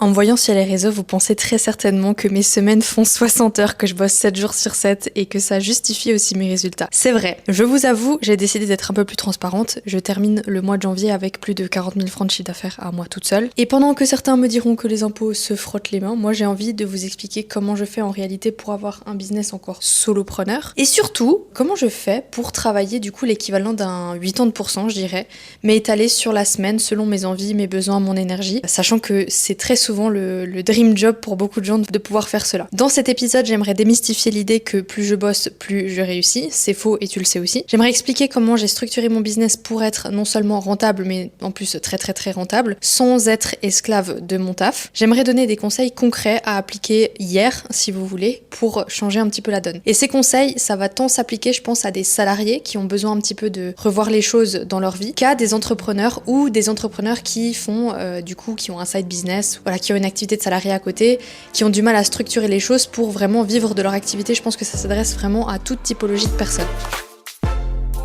En me voyant sur les réseaux, vous pensez très certainement que mes semaines font 60 heures, que je bosse 7 jours sur 7 et que ça justifie aussi mes résultats. C'est vrai, je vous avoue, j'ai décidé d'être un peu plus transparente. Je termine le mois de janvier avec plus de 40 000 francs de chiffre d'affaires à moi toute seule. Et pendant que certains me diront que les impôts se frottent les mains, moi j'ai envie de vous expliquer comment je fais en réalité pour avoir un business encore solopreneur. Et surtout, comment je fais pour travailler du coup l'équivalent d'un 80%, je dirais, mais étalé sur la semaine selon mes envies, mes besoins, mon énergie, sachant que c'est très souvent le dream job pour beaucoup de gens de pouvoir faire cela. Dans cet épisode, j'aimerais démystifier l'idée que plus je bosse, plus je réussis. C'est faux et tu le sais aussi. J'aimerais expliquer comment j'ai structuré mon business pour être non seulement rentable, mais en plus très rentable, sans être esclave de mon taf. J'aimerais donner des conseils concrets à appliquer hier, si vous voulez, pour changer un petit peu la donne. Et ces conseils, ça va tant s'appliquer, je pense, à des salariés qui ont besoin un petit peu de revoir les choses dans leur vie, qu'à des entrepreneurs ou des entrepreneurs qui font, qui ont un side business, voilà, qui ont une activité de salarié à côté, qui ont du mal à structurer les choses pour vraiment vivre de leur activité. Je pense que ça s'adresse vraiment à toute typologie de personnes.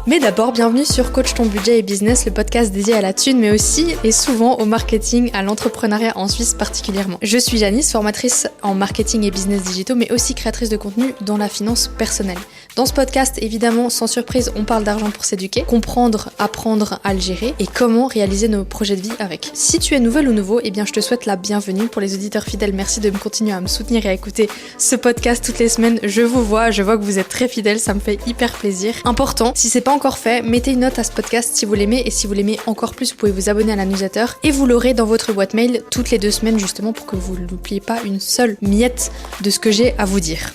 Mais d'abord, bienvenue sur Coach ton budget et business, le podcast dédié à la thune, mais aussi et souvent au marketing, à l'entrepreneuriat en Suisse particulièrement. Je suis Janice, formatrice en marketing et business digitaux, mais aussi créatrice de contenu dans la finance personnelle. Dans ce podcast, évidemment, sans surprise, on parle d'argent pour s'éduquer, comprendre, apprendre à le gérer et comment réaliser nos projets de vie avec. Si tu es nouvelle ou nouveau, eh bien je te souhaite la bienvenue. Pour les auditeurs fidèles, merci de me continuer à me soutenir et à écouter ce podcast toutes les semaines. Je vois que vous êtes très fidèles, ça me fait hyper plaisir. Important, si c'est pas encore fait, mettez une note à ce podcast si vous l'aimez, et si vous l'aimez encore plus, vous pouvez vous abonner à la newsletter et vous l'aurez dans votre boîte mail toutes les 2 semaines justement pour que vous n'oubliez pas une seule miette de ce que j'ai à vous dire.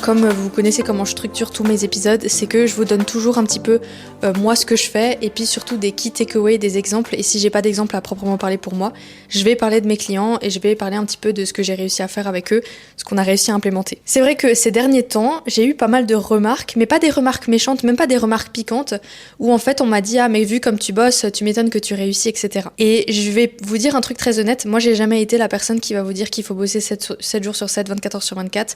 Comme vous connaissez comment je structure tous mes épisodes, c'est que je vous donne toujours un petit peu moi ce que je fais, et puis surtout des key takeaways, des exemples. Et si j'ai pas d'exemple à proprement parler pour moi, je vais parler de mes clients et je vais parler un petit peu de ce que j'ai réussi à faire avec eux, ce qu'on a réussi à implémenter. C'est vrai que ces derniers temps, j'ai eu pas mal de remarques, mais pas des remarques méchantes, même pas des remarques piquantes, où en fait on m'a dit « Ah mais vu comme tu bosses, tu m'étonnes que tu réussis, etc. » Et je vais vous dire un truc très honnête, moi j'ai jamais été la personne qui va vous dire qu'il faut bosser 7 jours sur 7, 24 heures sur 24.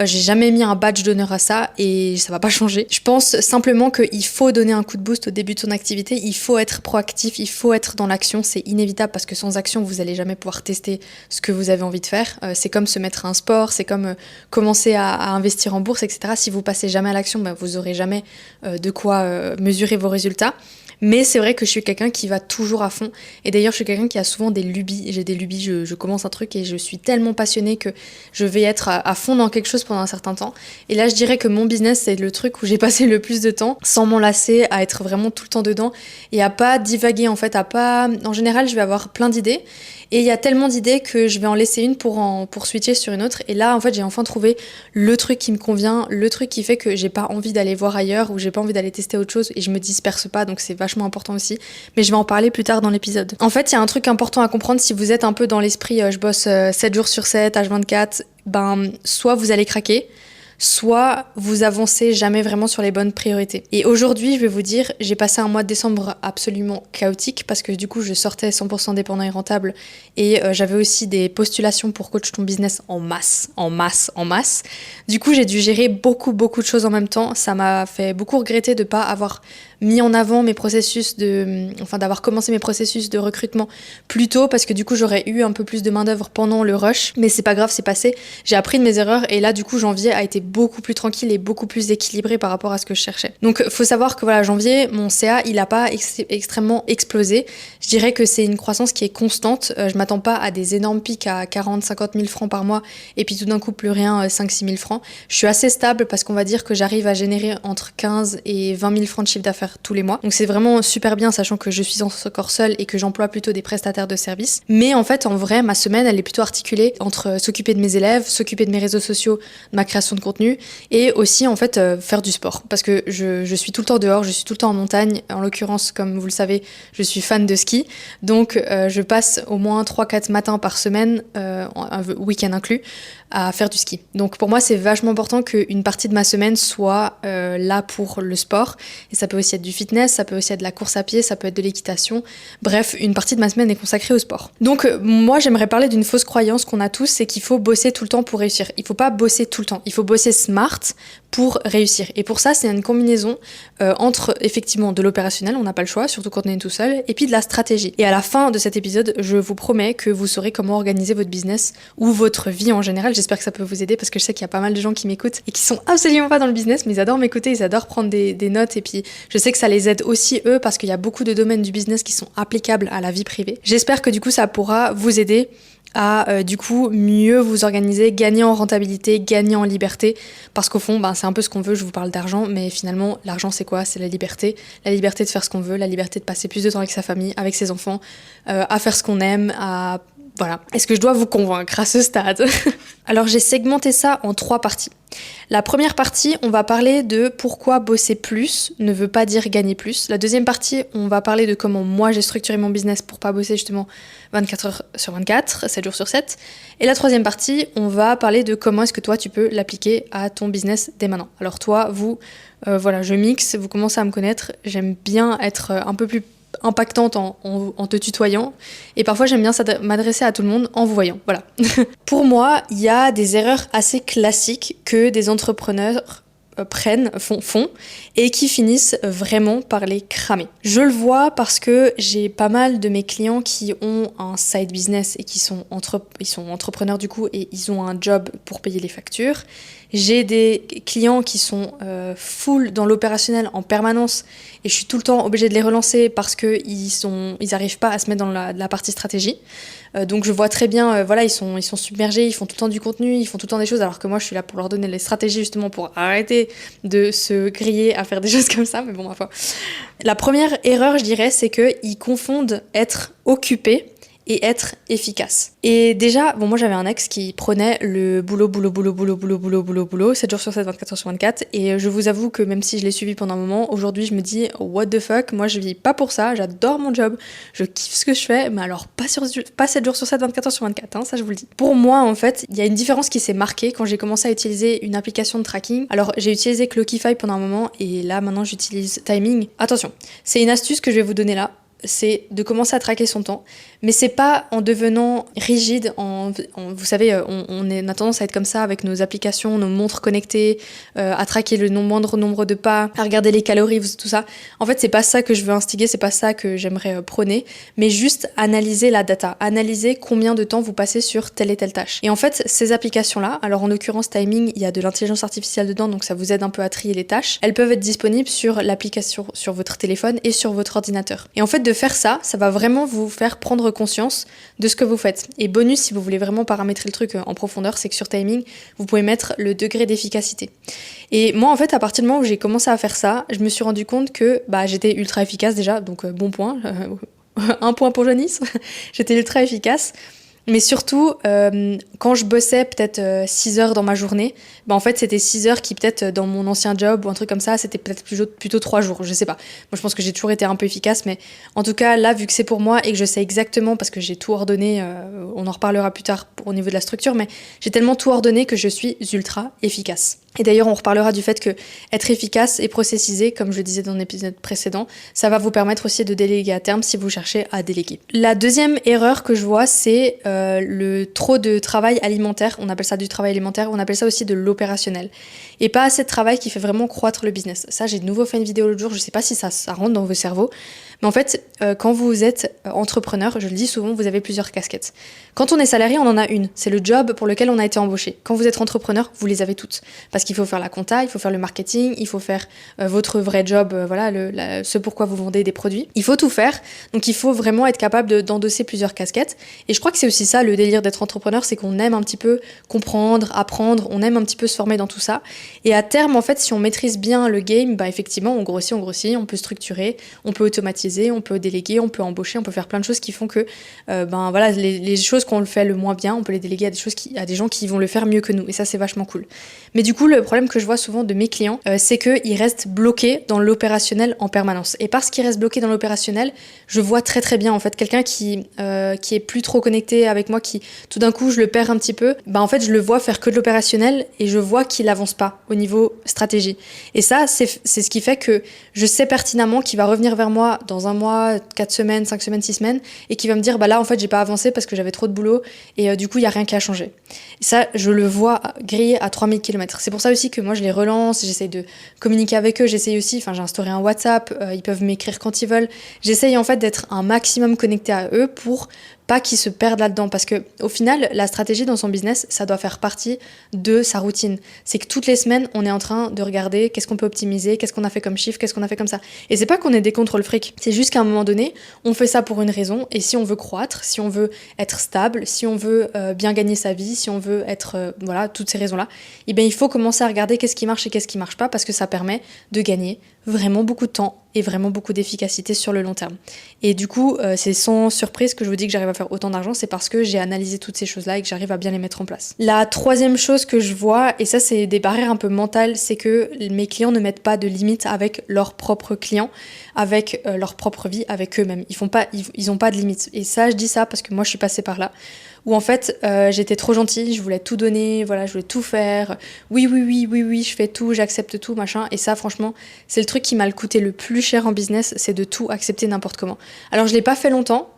J'ai jamais mis un badge d'honneur à ça et ça va pas changer. Je pense simplement qu'il faut donner un coup de boost au début de son activité, il faut être proactif, il faut être dans l'action, c'est inévitable parce que sans action, vous allez jamais pouvoir tester ce que vous avez envie de faire. C'est comme se mettre à un sport, c'est comme commencer à investir en bourse, etc. Si vous passez jamais à l'action, vous aurez jamais de quoi mesurer vos résultats. Mais c'est vrai que je suis quelqu'un qui va toujours à fond. Et d'ailleurs, je suis quelqu'un qui a souvent des lubies. J'ai des lubies, je commence un truc et je suis tellement passionnée que je vais être à fond dans quelque chose pendant un certain temps. Et là, je dirais que mon business, c'est le truc où j'ai passé le plus de temps sans m'en lasser, à être vraiment tout le temps dedans et à pas divaguer en fait, En général, je vais avoir plein d'idées. Et il y a tellement d'idées que je vais en laisser une pour switcher sur une autre. Et là, en fait, j'ai enfin trouvé le truc qui me convient, le truc qui fait que j'ai pas envie d'aller voir ailleurs ou j'ai pas envie d'aller tester autre chose et je me disperse pas. Donc c'est vachement important aussi. Mais je vais en parler plus tard dans l'épisode. En fait, il y a un truc important à comprendre si vous êtes un peu dans l'esprit je bosse 7 jours sur 7, H24, soit vous allez craquer, soit vous avancez jamais vraiment sur les bonnes priorités. Et aujourd'hui, je vais vous dire, j'ai passé un mois de décembre absolument chaotique parce que du coup, je sortais 100% dépendant et rentable et j'avais aussi des postulations pour coach ton business en masse. Du coup, j'ai dû gérer beaucoup de choses en même temps. Ça m'a fait beaucoup regretter de pas avoir mis en avant mes processus d'avoir commencé mes processus de recrutement plus tôt parce que du coup, j'aurais eu un peu plus de main-d'œuvre pendant le rush. Mais c'est pas grave, c'est passé. J'ai appris de mes erreurs et là, du coup, janvier a été beaucoup plus tranquille et beaucoup plus équilibré par rapport à ce que je cherchais. Donc faut savoir que voilà, janvier, mon CA, il a pas extrêmement explosé. Je dirais que c'est une croissance qui est constante. Je m'attends pas à des énormes pics à 40-50 000 francs par mois et puis tout d'un coup plus rien, 5-6 000 francs. Je suis assez stable parce qu'on va dire que j'arrive à générer entre 15 et 20 000 francs de chiffre d'affaires tous les mois. Donc c'est vraiment super bien, sachant que je suis encore seule et que j'emploie plutôt des prestataires de services. Mais en fait, en vrai, ma semaine, elle est plutôt articulée entre s'occuper de mes élèves, s'occuper de mes réseaux sociaux, de ma création de contenu et aussi en fait faire du sport parce que je suis tout le temps dehors, je suis tout le temps en montagne. En l'occurrence, comme vous le savez, je suis fan de ski. Donc je passe au moins 3-4 matins par semaine, un week-end inclus, à faire du ski. Donc pour moi, c'est vachement important qu'une partie de ma semaine soit là pour le sport. Et ça peut aussi être être du fitness, ça peut aussi être de la course à pied, ça peut être de l'équitation. Bref, une partie de ma semaine est consacrée au sport. Donc moi j'aimerais parler d'une fausse croyance qu'on a tous, c'est qu'il faut bosser tout le temps pour réussir. Il faut pas bosser tout le temps, il faut bosser smart pour réussir. Et pour ça, c'est une combinaison entre effectivement de l'opérationnel, on n'a pas le choix, surtout quand on est tout seul, et puis de la stratégie. Et à la fin de cet épisode, je vous promets que vous saurez comment organiser votre business ou votre vie en général. J'espère que ça peut vous aider parce que je sais qu'il y a pas mal de gens qui m'écoutent et qui sont absolument pas dans le business, mais ils adorent m'écouter, ils adorent prendre des notes, et puis je sais que ça les aide aussi eux parce qu'il y a beaucoup de domaines du business qui sont applicables à la vie privée. J'espère que du coup ça pourra vous aider à du coup mieux vous organiser, gagner en rentabilité, gagner en liberté, parce qu'au fond c'est un peu ce qu'on veut. Je vous parle d'argent, mais finalement l'argent c'est quoi? C'est la liberté de faire ce qu'on veut, la liberté de passer plus de temps avec sa famille, avec ses enfants, à faire ce qu'on aime, à... Voilà. Est-ce que je dois vous convaincre à ce stade? Alors j'ai segmenté ça en 3 parties. La première partie, on va parler de pourquoi bosser plus ne veut pas dire gagner plus. La deuxième partie, on va parler de comment moi j'ai structuré mon business pour pas bosser justement 24 heures sur 24, 7 jours sur 7. Et la troisième partie, on va parler de comment est-ce que toi tu peux l'appliquer à ton business dès maintenant. Alors toi, vous, voilà, je mixe, vous commencez à me connaître, j'aime bien être un peu plus impactante en te tutoyant, et parfois j'aime bien m'adresser à tout le monde en vous voyant, voilà. Pour moi, il y a des erreurs assez classiques que des entrepreneurs font et qui finissent vraiment par les cramer. Je le vois parce que j'ai pas mal de mes clients qui ont un side business et qui sont entrepreneurs du coup, et ils ont un job pour payer les factures. J'ai des clients qui sont full dans l'opérationnel en permanence et je suis tout le temps obligée de les relancer parce qu'ils arrivent pas à se mettre dans la partie stratégie. Donc je vois très bien, voilà, ils sont submergés, ils font tout le temps du contenu, ils font tout le temps des choses, alors que moi je suis là pour leur donner les stratégies justement pour arrêter de se griller à faire des choses comme ça, mais bon, ma foi. La première erreur, je dirais, c'est qu'ils confondent être occupé et être efficace. Et déjà, bon, moi j'avais un ex qui prenait le boulot, 7 jours sur 7, 24 heures sur 24, et je vous avoue que même si je l'ai suivi pendant un moment, aujourd'hui je me dis what the fuck, moi je vis pas pour ça, j'adore mon job, je kiffe ce que je fais, mais alors pas 7 jours sur 7, 24 heures sur 24, hein, ça je vous le dis. Pour moi en fait, il y a une différence qui s'est marquée quand j'ai commencé à utiliser une application de tracking. Alors j'ai utilisé Clockify pendant un moment, et là maintenant j'utilise Timing. Attention, c'est une astuce que je vais vous donner là, c'est de commencer à traquer son temps, mais c'est pas en devenant rigide, vous savez, on a tendance à être comme ça avec nos applications, nos montres connectées, à traquer le moindre nombre de pas, à regarder les calories, tout ça. En fait, c'est pas ça que je veux instiguer, c'est pas ça que j'aimerais prôner, mais juste analyser la data, analyser combien de temps vous passez sur telle et telle tâche. Et en fait, ces applications-là, alors en l'occurrence Timing, il y a de l'intelligence artificielle dedans, donc ça vous aide un peu à trier les tâches. Elles peuvent être disponibles sur l'application, sur votre téléphone et sur votre ordinateur. Et en fait, de faire ça, ça va vraiment vous faire prendre conscience de ce que vous faites. Et bonus, si vous voulez vraiment paramétrer le truc en profondeur, c'est que sur Timing, vous pouvez mettre le degré d'efficacité. Et moi, en fait, à partir du moment où j'ai commencé à faire ça, je me suis rendu compte que j'étais ultra efficace déjà, donc bon point, un point pour Janice, j'étais ultra efficace. Mais surtout, quand je bossais peut-être 6 heures dans ma journée, en fait c'était 6 heures qui peut-être dans mon ancien job ou un truc comme ça, c'était peut-être plutôt 3 jours, je sais pas. Moi je pense que j'ai toujours été un peu efficace, mais en tout cas là, vu que c'est pour moi et que je sais exactement, parce que j'ai tout ordonné, on en reparlera plus tard au niveau de la structure, mais j'ai tellement tout ordonné que je suis ultra efficace. Et d'ailleurs, on reparlera du fait que être efficace et processisé, comme je le disais dans l'épisode précédent, ça va vous permettre aussi de déléguer à terme si vous cherchez à déléguer. La deuxième erreur que je vois, c'est le trop de travail alimentaire. On appelle ça du travail alimentaire, on appelle ça aussi de l'opérationnel. Et pas assez de travail qui fait vraiment croître le business. Ça, j'ai de nouveau fait une vidéo l'autre jour, je sais pas si ça rentre dans vos cerveaux, mais en fait, quand vous êtes entrepreneur, je le dis souvent, vous avez plusieurs casquettes. Quand on est salarié, on en a une, c'est le job pour lequel on a été embauché. Quand vous êtes entrepreneur, vous les avez toutes. Parce qu'il faut faire la compta, il faut faire le marketing, il faut faire votre vrai job, ce pourquoi vous vendez des produits. Il faut tout faire, donc il faut vraiment être capable d'endosser plusieurs casquettes. Et je crois que c'est aussi ça le délire d'être entrepreneur, c'est qu'on aime un petit peu comprendre, apprendre, on aime un petit peu se former dans tout ça. Et à terme, en fait, si on maîtrise bien le game, effectivement, on grossit, on peut structurer, on peut automatiser, on peut déléguer, on peut embaucher, on peut faire plein de choses qui font que les choses qu'on le fait le moins bien, on peut les déléguer à des gens qui vont le faire mieux que nous, et ça c'est vachement cool. Mais du coup, le problème que je vois souvent de mes clients, c'est qu'ils restent bloqués dans l'opérationnel en permanence. Et parce qu'ils restent bloqués dans l'opérationnel, je vois très très bien en fait quelqu'un qui est plus trop connecté avec moi qui, tout d'un coup, je le perds un petit peu, bah en fait, je le vois faire que de l'opérationnel et je vois qu'il avance pas au niveau stratégie. Et ça, c'est ce qui fait que je sais pertinemment qu'il va revenir vers moi dans un mois, 4 semaines, 5 semaines, 6 semaines et qu'il va me dire, bah là, en fait, j'ai pas avancé parce que j'avais trop de boulot et du coup, il y a rien qui a changé. Et ça, je le vois grillé à 3000 km. C'est pour ça aussi que moi, je les relance, j'essaye de communiquer avec eux, j'essaye aussi, enfin, j'ai instauré un WhatsApp, ils peuvent m'écrire quand ils veulent. J'essaye en fait d'être un maximum connecté à eux pour pas qu'ils se perdent là-dedans parce que au final la stratégie dans son business ça doit faire partie de sa routine. C'est que toutes les semaines on est en train de regarder qu'est-ce qu'on peut optimiser, qu'est-ce qu'on a fait comme chiffre, qu'est-ce qu'on a fait comme ça. Et c'est pas qu'on est des contrôles fric, c'est juste qu'à un moment donné on fait ça pour une raison et si on veut croître, si on veut être stable, si on veut bien gagner sa vie, si on veut être voilà toutes ces raisons-là, et bien il faut commencer à regarder qu'est-ce qui marche et qu'est-ce qui marche pas parce que ça permet de gagner vraiment beaucoup de temps et vraiment beaucoup d'efficacité sur le long terme. Et du coup, c'est sans surprise que je vous dis que j'arrive à faire autant d'argent, c'est parce que j'ai analysé toutes ces choses-là et que j'arrive à bien les mettre en place. La troisième chose que je vois, et ça c'est des barrières un peu mentales, c'est que mes clients ne mettent pas de limites avec leurs propres clients, avec leur propre vie, avec eux-mêmes. Ils ont pas de limites. Et ça, je dis ça parce que moi je suis passée par là. Où en fait j'étais trop gentille, je voulais tout donner, voilà, je voulais tout faire, oui, je fais tout, j'accepte tout, machin, et ça franchement, c'est le truc qui m'a coûté le plus cher en business, c'est de tout accepter n'importe comment. Alors je l'ai pas fait longtemps,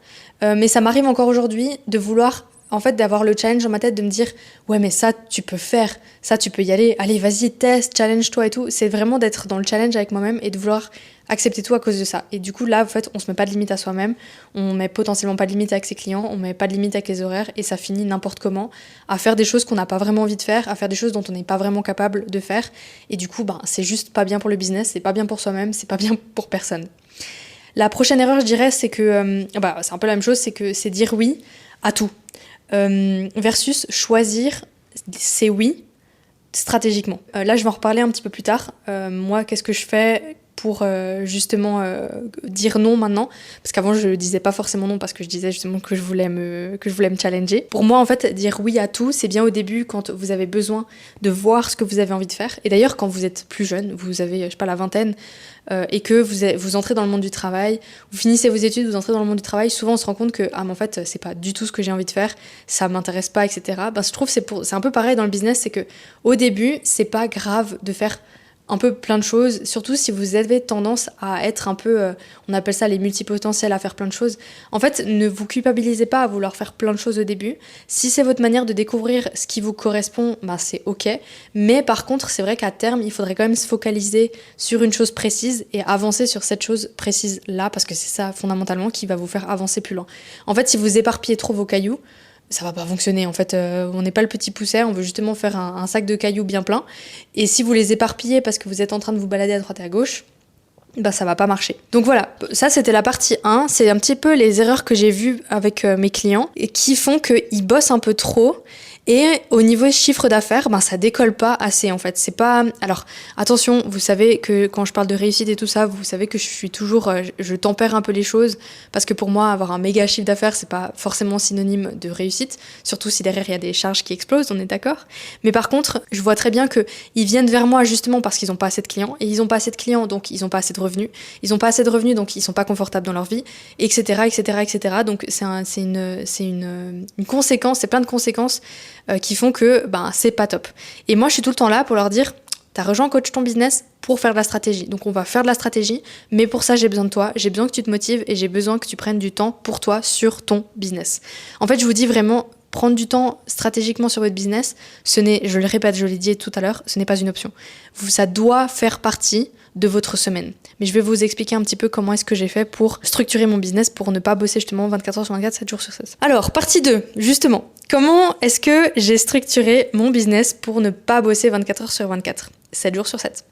mais ça m'arrive encore aujourd'hui de vouloir, en fait, d'avoir le challenge dans ma tête, de me dire ouais mais ça tu peux faire, ça tu peux y aller, allez vas-y teste, challenge-toi et tout, c'est vraiment d'être dans le challenge avec moi-même et de vouloir accepter tout à cause de ça. Et du coup là en fait on se met pas de limite à soi-même, on met potentiellement pas de limite avec ses clients, on met pas de limite avec les horaires et ça finit n'importe comment à faire des choses qu'on n'a pas vraiment envie de faire, à faire des choses dont on n'est pas vraiment capable de faire et du coup c'est juste pas bien pour le business, c'est pas bien pour soi-même, c'est pas bien pour personne. La prochaine erreur je dirais c'est que c'est un peu la même chose, c'est dire oui à tout versus choisir ses oui stratégiquement. Là je vais en reparler un petit peu plus tard. Moi qu'est-ce que je fais pour justement dire non maintenant, parce qu'avant je disais pas forcément non parce que je disais justement que je voulais me challenger. Pour moi en fait dire oui à tout c'est bien au début quand vous avez besoin de voir ce que vous avez envie de faire, et d'ailleurs quand vous êtes plus jeune, vous avez je sais pas la vingtaine et que vous entrez dans le monde du travail, vous finissez vos études, vous entrez dans le monde du travail, souvent on se rend compte que mais en fait c'est pas du tout ce que j'ai envie de faire, ça m'intéresse pas, etc. Je trouve c'est un peu pareil dans le business, c'est que au début c'est pas grave de faire un peu plein de choses, surtout si vous avez tendance à être un peu, on appelle ça les multipotentiels, à faire plein de choses. En fait, ne vous culpabilisez pas à vouloir faire plein de choses au début. Si c'est votre manière de découvrir ce qui vous correspond, c'est ok. Mais par contre, c'est vrai qu'à terme, il faudrait quand même se focaliser sur une chose précise et avancer sur cette chose précise-là, parce que c'est ça fondamentalement qui va vous faire avancer plus loin. En fait, si vous éparpillez trop vos cailloux, ça va pas fonctionner. En fait, on n'est pas le petit pousset, on veut justement faire un sac de cailloux bien plein. Et si vous les éparpillez parce que vous êtes en train de vous balader à droite et à gauche, ça va pas marcher. Donc voilà, ça c'était la partie 1, c'est un petit peu les erreurs que j'ai vues avec mes clients et qui font qu'ils bossent un peu trop. Et au niveau chiffre d'affaires, ça décolle pas assez en fait. C'est pas. Alors attention, vous savez que quand je parle de réussite et tout ça, vous savez que je suis toujours, je tempère un peu les choses parce que pour moi, avoir un méga chiffre d'affaires, c'est pas forcément synonyme de réussite. Surtout si derrière il y a des charges qui explosent, on est d'accord. Mais par contre, je vois très bien que ils viennent vers moi justement parce qu'ils ont pas assez de clients et ils ont pas assez de clients donc ils ont pas assez de revenus. Ils ont pas assez de revenus donc ils sont pas confortables dans leur vie, etc., etc. Donc c'est une conséquence, c'est plein de conséquences. Qui font que c'est pas top. Et moi je suis tout le temps là pour leur dire t'as rejoint Coach Ton Business pour faire de la stratégie, donc on va faire de la stratégie, mais pour ça j'ai besoin de toi, j'ai besoin que tu te motives et j'ai besoin que tu prennes du temps pour toi sur ton business. En fait je vous dis vraiment, prendre du temps stratégiquement sur votre business, ce n'est, je le répète, je l'ai dit tout à l'heure, ce n'est pas une option. Ça doit faire partie de votre semaine. Mais je vais vous expliquer un petit peu comment est-ce que j'ai fait pour structurer mon business pour ne pas bosser justement 24 heures sur 24, 7 jours sur 7. Alors, partie 2, justement. Comment est-ce que j'ai structuré mon business pour ne pas bosser 24 heures sur 24, 7 jours sur 7 ?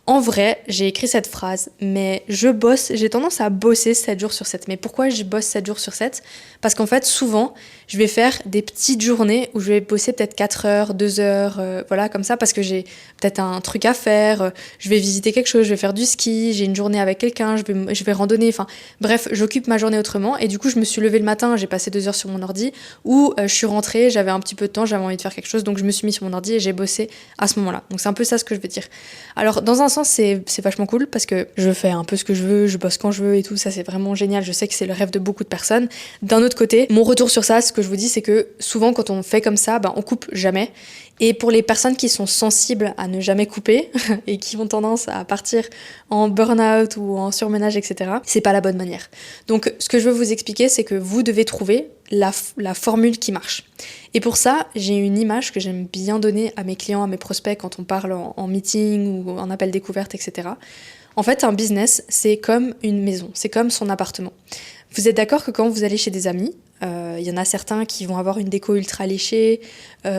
En vrai, j'ai écrit cette phrase, mais j'ai tendance à bosser 7 jours sur 7. Mais pourquoi je bosse 7 jours sur 7 ? Parce qu'en fait, souvent, je vais faire des petites journées où je vais bosser peut-être 4 heures, 2 heures, voilà, comme ça, parce que j'ai peut-être un truc à faire, je vais visiter quelque chose, je vais faire du ski, j'ai une journée avec quelqu'un, je vais randonner, enfin, bref, j'occupe ma journée autrement. Et du coup, je me suis levée le matin, j'ai passé 2 heures sur mon ordi, ou je suis rentrée, j'avais un petit peu de temps, j'avais envie de faire quelque chose, donc je me suis mis sur mon ordi et j'ai bossé à ce moment-là. Donc c'est un peu ça ce que je veux dire. Alors, dans un sens, c'est vachement cool parce que je fais un peu ce que je veux, je bosse quand je veux et tout, ça c'est vraiment génial, je sais que c'est le rêve de beaucoup de personnes. D'un autre côté, mon retour sur ça, que je vous dis, c'est que souvent quand on fait comme ça, on coupe jamais. Et pour les personnes qui sont sensibles à ne jamais couper et qui ont tendance à partir en burn-out ou en surménage, etc., c'est pas la bonne manière. Donc ce que je veux vous expliquer, c'est que vous devez trouver la formule qui marche. Et pour ça, j'ai une image que j'aime bien donner à mes clients, à mes prospects quand on parle en meeting ou en appel découverte, etc. En fait, un business, c'est comme une maison, c'est comme son appartement. Vous êtes d'accord que quand vous allez chez des amis, y en a certains qui vont avoir une déco ultra léchée,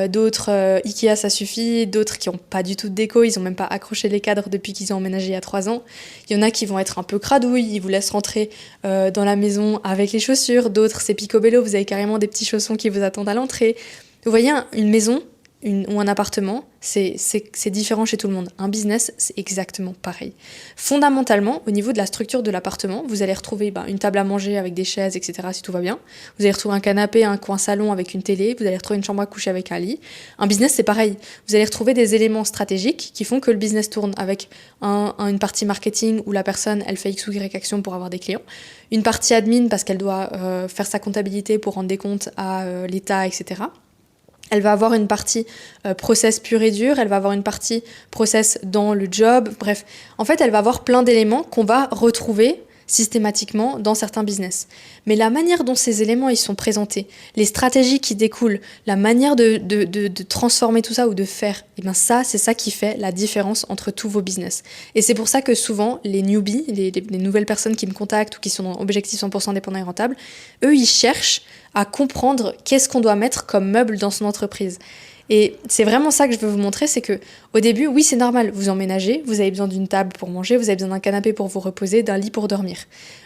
d'autres Ikea ça suffit, d'autres qui n'ont pas du tout de déco, ils n'ont même pas accroché les cadres depuis qu'ils ont emménagé il y a 3 ans. Il y en a qui vont être un peu cradouilles, ils vous laissent rentrer dans la maison avec les chaussures, d'autres c'est picobello, vous avez carrément des petits chaussons qui vous attendent à l'entrée. Vous voyez, une maison ou un appartement, c'est différent chez tout le monde. Un business, c'est exactement pareil. Fondamentalement, au niveau de la structure de l'appartement, vous allez retrouver une table à manger avec des chaises, etc. si tout va bien. Vous allez retrouver un canapé, un coin salon avec une télé. Vous allez retrouver une chambre à coucher avec un lit. Un business, c'est pareil. Vous allez retrouver des éléments stratégiques qui font que le business tourne avec une partie marketing où la personne, elle fait X ou Y action pour avoir des clients. Une partie admin parce qu'elle doit faire sa comptabilité pour rendre des comptes à l'État, etc. Elle va avoir une partie process pur et dur, elle va avoir une partie process dans le job, bref. En fait, elle va avoir plein d'éléments qu'on va retrouver systématiquement dans certains business. Mais la manière dont ces éléments ils sont présentés, les stratégies qui découlent, la manière de transformer tout ça ou de faire, ça, c'est ça qui fait la différence entre tous vos business. Et c'est pour ça que souvent, les newbies, les nouvelles personnes qui me contactent ou qui sont dans Objectif 100% indépendant et rentable, eux, ils cherchent à comprendre qu'est-ce qu'on doit mettre comme meuble dans son entreprise. Et c'est vraiment ça que je veux vous montrer, c'est que au début, oui, c'est normal, vous emménagez, vous avez besoin d'une table pour manger, vous avez besoin d'un canapé pour vous reposer, d'un lit pour dormir.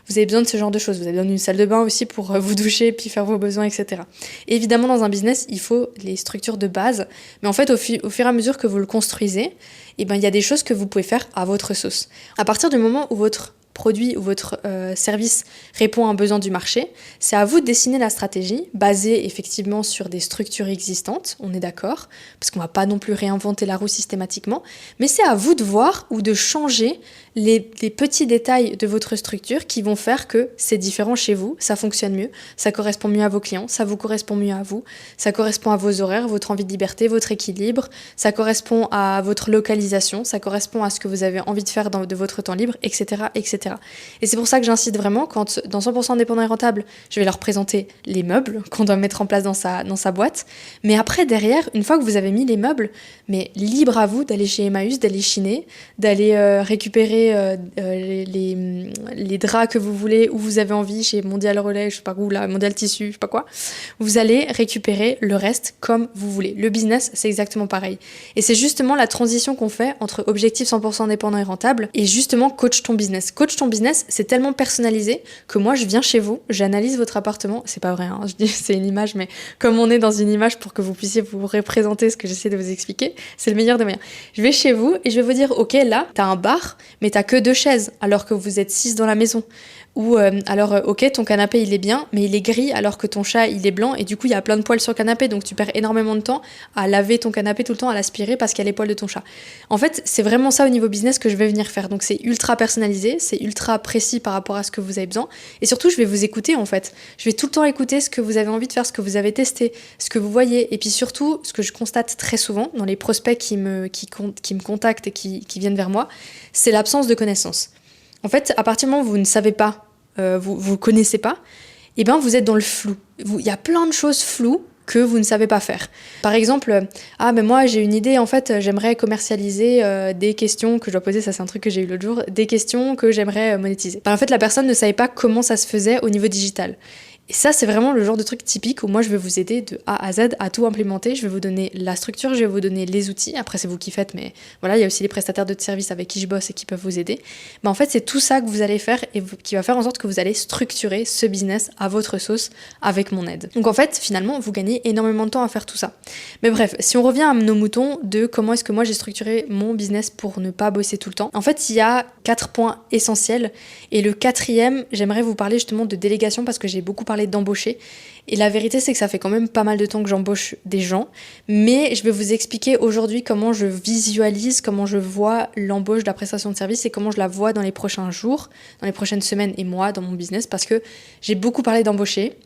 Vous avez besoin de ce genre de choses, vous avez besoin d'une salle de bain aussi pour vous doucher, puis faire vos besoins, etc. Et évidemment, dans un business, il faut les structures de base, mais en fait, au fur et à mesure que vous le construisez, il y a des choses que vous pouvez faire à votre sauce. À partir du moment où votre produit ou votre service répond à un besoin du marché, c'est à vous de dessiner la stratégie basée effectivement sur des structures existantes, on est d'accord, parce qu'on va pas non plus réinventer la roue systématiquement, mais c'est à vous de voir ou de changer les petits détails de votre structure qui vont faire que c'est différent chez vous, ça fonctionne mieux, ça correspond mieux à vos clients, ça vous correspond mieux à vous, ça correspond à vos horaires, votre envie de liberté, votre équilibre, ça correspond à votre localisation, ça correspond à ce que vous avez envie de faire de votre temps libre, etc., etc. Et c'est pour ça que j'incite vraiment quand, dans 100% indépendant et rentable, je vais leur présenter les meubles qu'on doit mettre en place dans sa boîte. Mais après, derrière, une fois que vous avez mis les meubles, mais libre à vous d'aller chez Emmaüs, d'aller chiner, d'aller récupérer les draps que vous voulez, où vous avez envie, chez Mondial Relais, je sais pas où, là, Mondial Tissu, je sais pas quoi. Vous allez récupérer le reste comme vous voulez. Le business, c'est exactement pareil. Et c'est justement la transition qu'on fait entre objectif 100% indépendant et rentable et justement coach ton business. Coach ton business, c'est tellement personnalisé que moi, je viens chez vous, j'analyse votre appartement. C'est pas vrai, hein, je dis c'est une image, mais comme on est dans une image pour que vous puissiez vous représenter ce que j'essaie de vous expliquer, c'est le meilleur des moyens. Je vais chez vous et je vais vous dire, ok, là, t'as un bar, mais t'as que 2 chaises, alors que vous êtes 6 dans la maison. Ou ok, ton canapé il est bien, mais il est gris alors que ton chat il est blanc et du coup il y a plein de poils sur le canapé, donc tu perds énormément de temps à laver ton canapé tout le temps, à l'aspirer parce qu'il y a les poils de ton chat. En fait, c'est vraiment ça au niveau business que je vais venir faire. Donc c'est ultra personnalisé, c'est ultra précis par rapport à ce que vous avez besoin. Et surtout, je vais vous écouter en fait. Je vais tout le temps écouter ce que vous avez envie de faire, ce que vous avez testé, ce que vous voyez. Et puis surtout, ce que je constate très souvent dans les prospects qui me contactent et qui viennent vers moi, c'est l'absence de connaissances. En fait, à partir du moment où vous ne savez pas, vous connaissez pas, et ben vous êtes dans le flou. Il y a plein de choses floues que vous ne savez pas faire. Par exemple, mais moi j'ai une idée, en fait j'aimerais commercialiser des questions que je dois poser, ça c'est un truc que j'ai eu l'autre jour, des questions que j'aimerais monétiser. En fait la personne ne savait pas comment ça se faisait au niveau digital. Et ça, c'est vraiment le genre de truc typique où moi, je vais vous aider de A à Z à tout implémenter. Je vais vous donner la structure, je vais vous donner les outils. Après, c'est vous qui faites, mais voilà, il y a aussi les prestataires de services avec qui je bosse et qui peuvent vous aider. En fait, c'est tout ça que vous allez faire et qui va faire en sorte que vous allez structurer ce business à votre sauce avec mon aide. Donc en fait, finalement, vous gagnez énormément de temps à faire tout ça. Mais bref, si on revient à nos moutons de comment est-ce que moi j'ai structuré mon business pour ne pas bosser tout le temps, en fait, il y a 4 points essentiels. Et le 4e, j'aimerais vous parler justement de délégation parce que j'ai beaucoup parlé d'embaucher. Et la vérité, c'est que ça fait quand même pas mal de temps que j'embauche des gens. Mais je vais vous expliquer aujourd'hui comment je visualise, comment je vois l'embauche de la prestation de service et comment je la vois dans les prochains jours, dans les prochaines semaines et mois dans mon business. Parce que j'ai beaucoup parlé d'embaucher.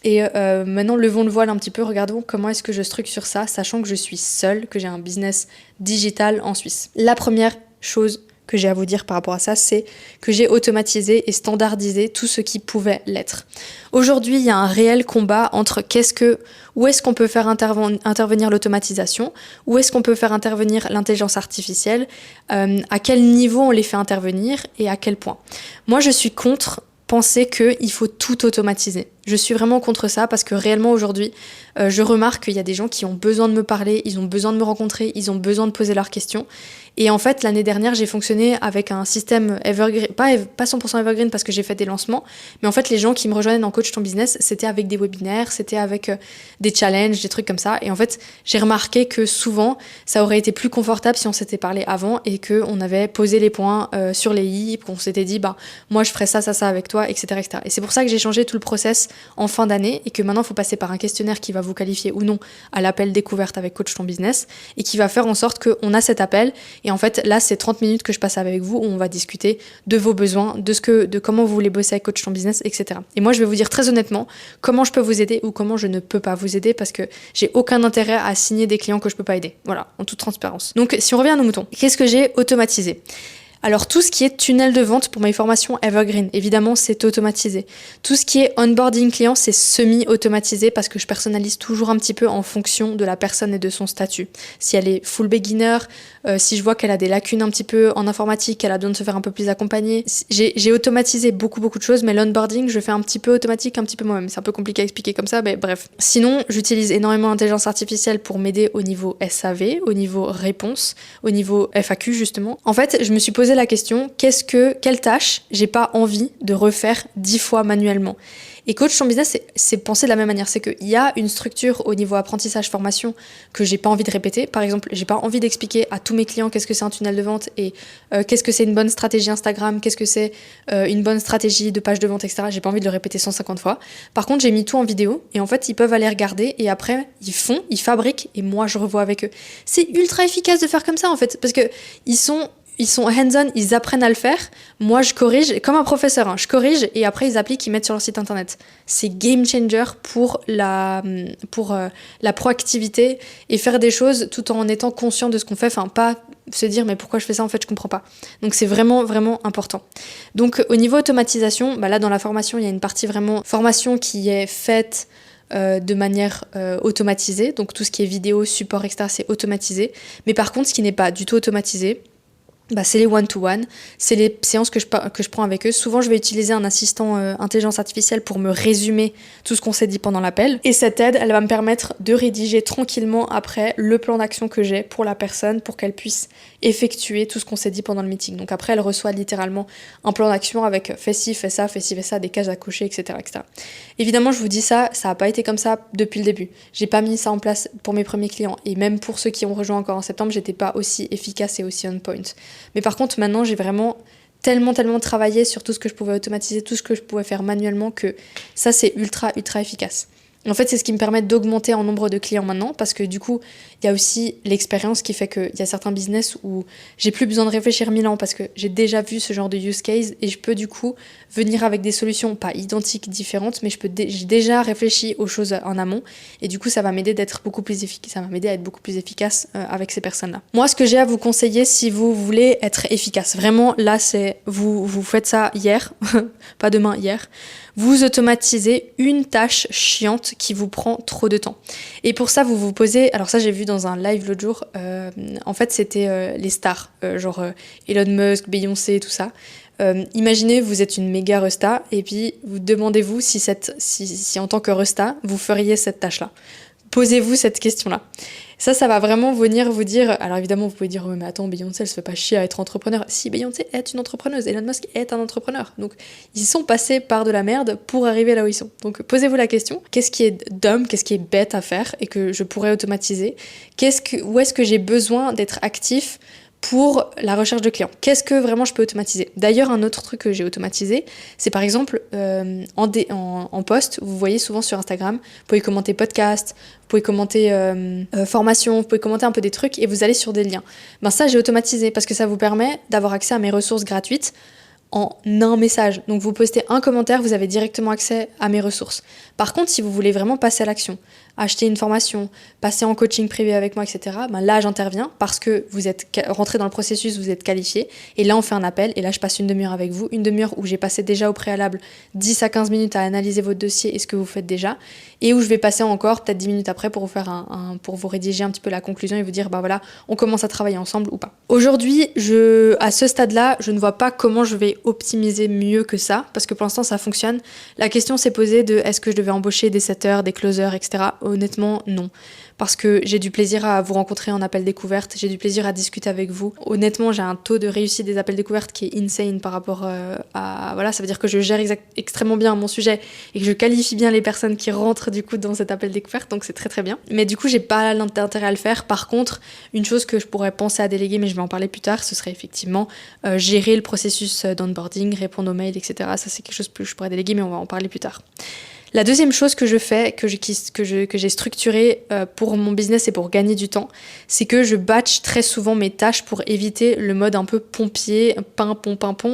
Et maintenant, levons le voile un petit peu, regardons comment est-ce que je structure ça, sachant que je suis seule, que j'ai un business digital en Suisse. La première chose que j'ai à vous dire par rapport à ça, c'est que j'ai automatisé et standardisé tout ce qui pouvait l'être. Aujourd'hui, il y a un réel combat entre où est-ce qu'on peut faire intervenir l'automatisation, où est-ce qu'on peut faire intervenir l'intelligence artificielle, à quel niveau on les fait intervenir et à quel point. Moi, je suis contre penser qu'il faut tout automatiser. Je suis vraiment contre ça parce que réellement aujourd'hui, je remarque qu'il y a des gens qui ont besoin de me parler, ils ont besoin de me rencontrer, ils ont besoin de poser leurs questions. Et en fait, l'année dernière, j'ai fonctionné avec un système evergreen, pas 100% evergreen parce que j'ai fait des lancements, mais en fait, les gens qui me rejoignaient dans Coach ton business, c'était avec des webinaires, c'était avec des challenges, des trucs comme ça. Et en fait, j'ai remarqué que souvent, ça aurait été plus confortable si on s'était parlé avant et qu'on avait posé les points sur les i, qu'on s'était dit, moi, je ferais ça avec toi, etc., etc. Et c'est pour ça que j'ai changé tout le process en fin d'année et que maintenant, il faut passer par un questionnaire qui va vous qualifier ou non à l'appel découverte avec Coach ton business et qui va faire en sorte qu'on a cet appel. Et en fait, là, c'est 30 minutes que je passe avec vous où on va discuter de vos besoins, de comment vous voulez bosser avec Coach ton business, etc. Et moi, je vais vous dire très honnêtement comment je peux vous aider ou comment je ne peux pas vous aider parce que j'ai aucun intérêt à signer des clients que je peux pas aider. Voilà, en toute transparence. Donc, si on revient à nos moutons, qu'est-ce que j'ai automatisé ? Alors tout ce qui est tunnel de vente pour mes formations Evergreen, évidemment c'est automatisé. Tout ce qui est onboarding client, c'est semi-automatisé parce que je personnalise toujours un petit peu en fonction de la personne et de son statut. Si elle est full beginner, si je vois qu'elle a des lacunes un petit peu en informatique, qu'elle a besoin de se faire un peu plus accompagner. J'ai automatisé beaucoup de choses, mais l'onboarding je fais un petit peu automatique, un petit peu moi-même. C'est un peu compliqué à expliquer comme ça, mais bref. Sinon, j'utilise énormément l'intelligence artificielle pour m'aider au niveau SAV, au niveau réponse, au niveau FAQ justement. En fait, je me suis posé la question, quelle tâche j'ai pas envie de refaire 10 fois manuellement. Et Coach ton business, c'est penser de la même manière. C'est qu'il y a une structure au niveau apprentissage formation que j'ai pas envie de répéter. Par exemple, j'ai pas envie d'expliquer à tous mes clients qu'est-ce que c'est un tunnel de vente et qu'est-ce que c'est une bonne stratégie Instagram, qu'est-ce que c'est une bonne stratégie de page de vente, etc. J'ai pas envie de le répéter 150 fois. Par contre, j'ai mis tout en vidéo et en fait, ils peuvent aller regarder et après, ils fabriquent et moi, je revois avec eux. C'est ultra efficace de faire comme ça en fait parce que ils sont hands-on, ils apprennent à le faire. Moi, je corrige, comme un professeur, je corrige et après, ils appliquent, ils mettent sur leur site internet. C'est game changer pour la proactivité et faire des choses tout en étant conscient de ce qu'on fait. Enfin, pas se dire, mais pourquoi je fais ça, en fait, je comprends pas. Donc, c'est vraiment, vraiment important. Donc, au niveau automatisation, là, dans la formation, il y a une partie vraiment formation qui est faite de manière automatisée. Donc, tout ce qui est vidéo, support, etc., c'est automatisé. Mais par contre, ce qui n'est pas du tout automatisé, c'est les one-to-one, c'est les séances que je prends avec eux. Souvent, je vais utiliser un assistant intelligence artificielle pour me résumer tout ce qu'on s'est dit pendant l'appel. Et cette aide, elle va me permettre de rédiger tranquillement après le plan d'action que j'ai pour la personne pour qu'elle puisse effectuer tout ce qu'on s'est dit pendant le meeting. Donc après, elle reçoit littéralement un plan d'action avec fais ci, fais ça, des cases à cocher, etc., etc. Évidemment, je vous dis ça n'a pas été comme ça depuis le début. J'ai pas mis ça en place pour mes premiers clients. Et même pour ceux qui ont rejoint encore en septembre, j'étais pas aussi efficace et aussi on point. Mais par contre, maintenant, j'ai vraiment tellement travaillé sur tout ce que je pouvais automatiser, tout ce que je pouvais faire manuellement que ça, c'est ultra efficace. En fait, c'est ce qui me permet d'augmenter en nombre de clients maintenant parce que du coup, il y a aussi l'expérience qui fait qu'il y a certains business où j'ai plus besoin de réfléchir 1000 ans parce que j'ai déjà vu ce genre de use case et je peux du coup venir avec des solutions pas identiques, différentes, mais j'ai déjà réfléchi aux choses en amont et du coup, ça va m'aider d'être beaucoup plus efficace, ça va m'aider à être beaucoup plus efficace avec ces personnes-là. Moi, ce que j'ai à vous conseiller si vous voulez être efficace, vraiment, là, c'est vous faites ça hier, pas demain, hier. Vous automatisez une tâche chiante qui vous prend trop de temps. Et pour ça, vous vous posez... Alors ça, j'ai vu dans un live l'autre jour. En fait, c'était les stars. Genre Elon Musk, Beyoncé, tout ça. Imaginez, vous êtes une méga resta. Et puis, vous demandez-vous si en tant que resta, vous feriez cette tâche-là. Posez-vous cette question-là. Ça va vraiment venir vous dire... Alors évidemment, vous pouvez dire, mais attends, Beyoncé, elle se fait pas chier à être entrepreneur. Si, Beyoncé est une entrepreneuse, Elon Musk est un entrepreneur. Donc, ils sont passés par de la merde pour arriver là où ils sont. Donc, posez-vous la question, qu'est-ce qui est dumb, qu'est-ce qui est bête à faire et que je pourrais automatiser ? Où est-ce que j'ai besoin d'être actif pour la recherche de clients. Qu'est-ce que vraiment je peux automatiser ? D'ailleurs, un autre truc que j'ai automatisé, c'est par exemple en post, vous voyez souvent sur Instagram, vous pouvez commenter podcast, vous pouvez commenter formation, vous pouvez commenter un peu des trucs et vous allez sur des liens. Ça, j'ai automatisé parce que ça vous permet d'avoir accès à mes ressources gratuites en un message. Donc vous postez un commentaire, vous avez directement accès à mes ressources. Par contre, si vous voulez vraiment passer à l'action, acheter une formation, passer en coaching privé avec moi, etc., ben là j'interviens parce que vous êtes rentré dans le processus, vous êtes qualifié, et là on fait un appel, et là je passe une demi-heure avec vous, une demi-heure où j'ai passé déjà au préalable 10 à 15 minutes à analyser votre dossier et ce que vous faites déjà, et où je vais passer encore peut-être 10 minutes après pour vous faire pour vous rédiger un petit peu la conclusion et vous dire, bah voilà, on commence à travailler ensemble ou pas. Aujourd'hui, à ce stade-là, je ne vois pas comment je vais optimiser mieux que ça, parce que pour l'instant ça fonctionne. La question s'est posée de est-ce que je devais embaucher des setters, des closers, etc. Honnêtement, non. Parce que j'ai du plaisir à vous rencontrer en appel découverte, j'ai du plaisir à discuter avec vous. Honnêtement, j'ai un taux de réussite des appels découvertes qui est insane par rapport à... Voilà, ça veut dire que je gère extrêmement bien mon sujet et que je qualifie bien les personnes qui rentrent du coup dans cet appel découverte, donc c'est très très bien. Mais du coup, j'ai pas l'intérêt à le faire. Par contre, une chose que je pourrais penser à déléguer, mais je vais en parler plus tard, ce serait effectivement gérer le processus d'onboarding, répondre aux mails, etc. Ça, c'est quelque chose que je pourrais déléguer, mais on va en parler plus tard. La deuxième chose que je fais, que j'ai structurée pour mon business et pour gagner du temps, c'est que je batch très souvent mes tâches pour éviter le mode un peu pompier, pon,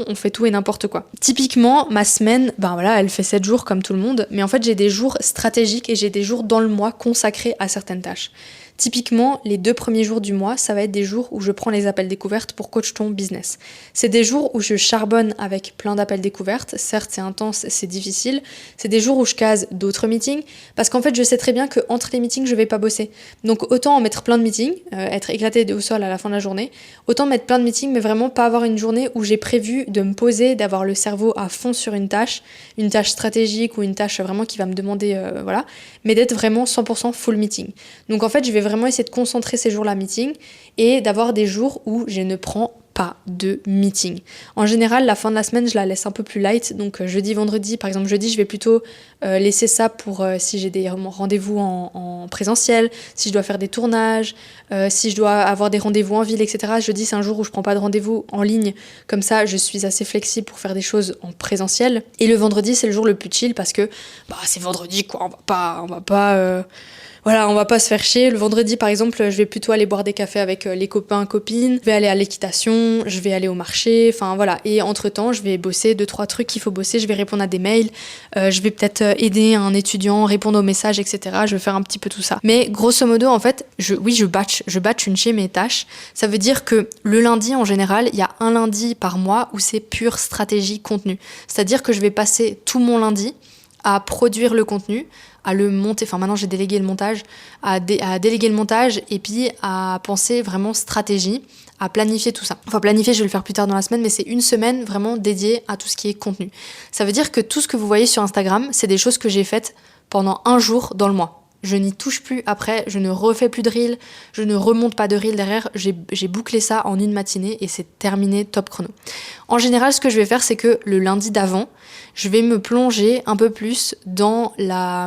on fait tout et n'importe quoi. Typiquement, ma semaine, ben voilà, elle fait 7 jours comme tout le monde, mais en fait j'ai des jours stratégiques et j'ai des jours dans le mois consacrés à certaines tâches. Typiquement, les 2 premiers jours du mois, ça va être des jours où je prends les appels découvertes pour coach ton business. C'est des jours où je charbonne avec plein d'appels découvertes. Certes, c'est intense, c'est difficile. C'est des jours où je case d'autres meetings parce qu'en fait, je sais très bien qu'entre les meetings, je vais pas bosser. Donc autant en mettre plein de meetings, être éclaté au sol à la fin de la journée, autant mettre plein de meetings, mais vraiment pas avoir une journée où j'ai prévu de me poser, d'avoir le cerveau à fond sur une tâche stratégique ou une tâche vraiment qui va me demander, voilà, mais d'être vraiment 100% full meeting. Donc en fait, je vais vraiment essayer de concentrer ces jours-là meeting et d'avoir des jours où je ne prends pas de meeting. En général, la fin de la semaine, je la laisse un peu plus light. Donc jeudi, vendredi, par exemple jeudi, je vais plutôt laisser ça pour si j'ai des rendez-vous en présentiel, si je dois faire des tournages, si je dois avoir des rendez-vous en ville, etc. Jeudi, c'est un jour où je prends pas de rendez-vous en ligne. Comme ça, je suis assez flexible pour faire des choses en présentiel. Et le vendredi, c'est le jour le plus chill parce que bah, c'est vendredi, quoi. On va pas se faire chier. Le vendredi, par exemple, je vais plutôt aller boire des cafés avec les copains, copines. Je vais aller à l'équitation, je vais aller au marché, enfin voilà. Et entre-temps, je vais bosser 2-3 trucs qu'il faut bosser. Je vais répondre à des mails, je vais peut-être aider un étudiant, répondre aux messages, etc. Je vais faire un petit peu tout ça. Mais grosso modo, en fait, je batch mes tâches. Ça veut dire que le lundi, en général, il y a un lundi par mois où c'est pure stratégie contenu. C'est-à-dire que je vais passer tout mon lundi à produire le contenu, à le monter, enfin maintenant j'ai délégué le montage, à déléguer le montage et puis à penser vraiment stratégie, à planifier tout ça. Enfin planifier, je vais le faire plus tard dans la semaine, mais c'est une semaine vraiment dédiée à tout ce qui est contenu. Ça veut dire que tout ce que vous voyez sur Instagram, c'est des choses que j'ai faites pendant un jour dans le mois. Je n'y touche plus après, je ne refais plus de reel, je ne remonte pas de reel derrière, j'ai bouclé ça en une matinée et c'est terminé top chrono. En général, ce que je vais faire, c'est que le lundi d'avant, je vais me plonger un peu plus dans la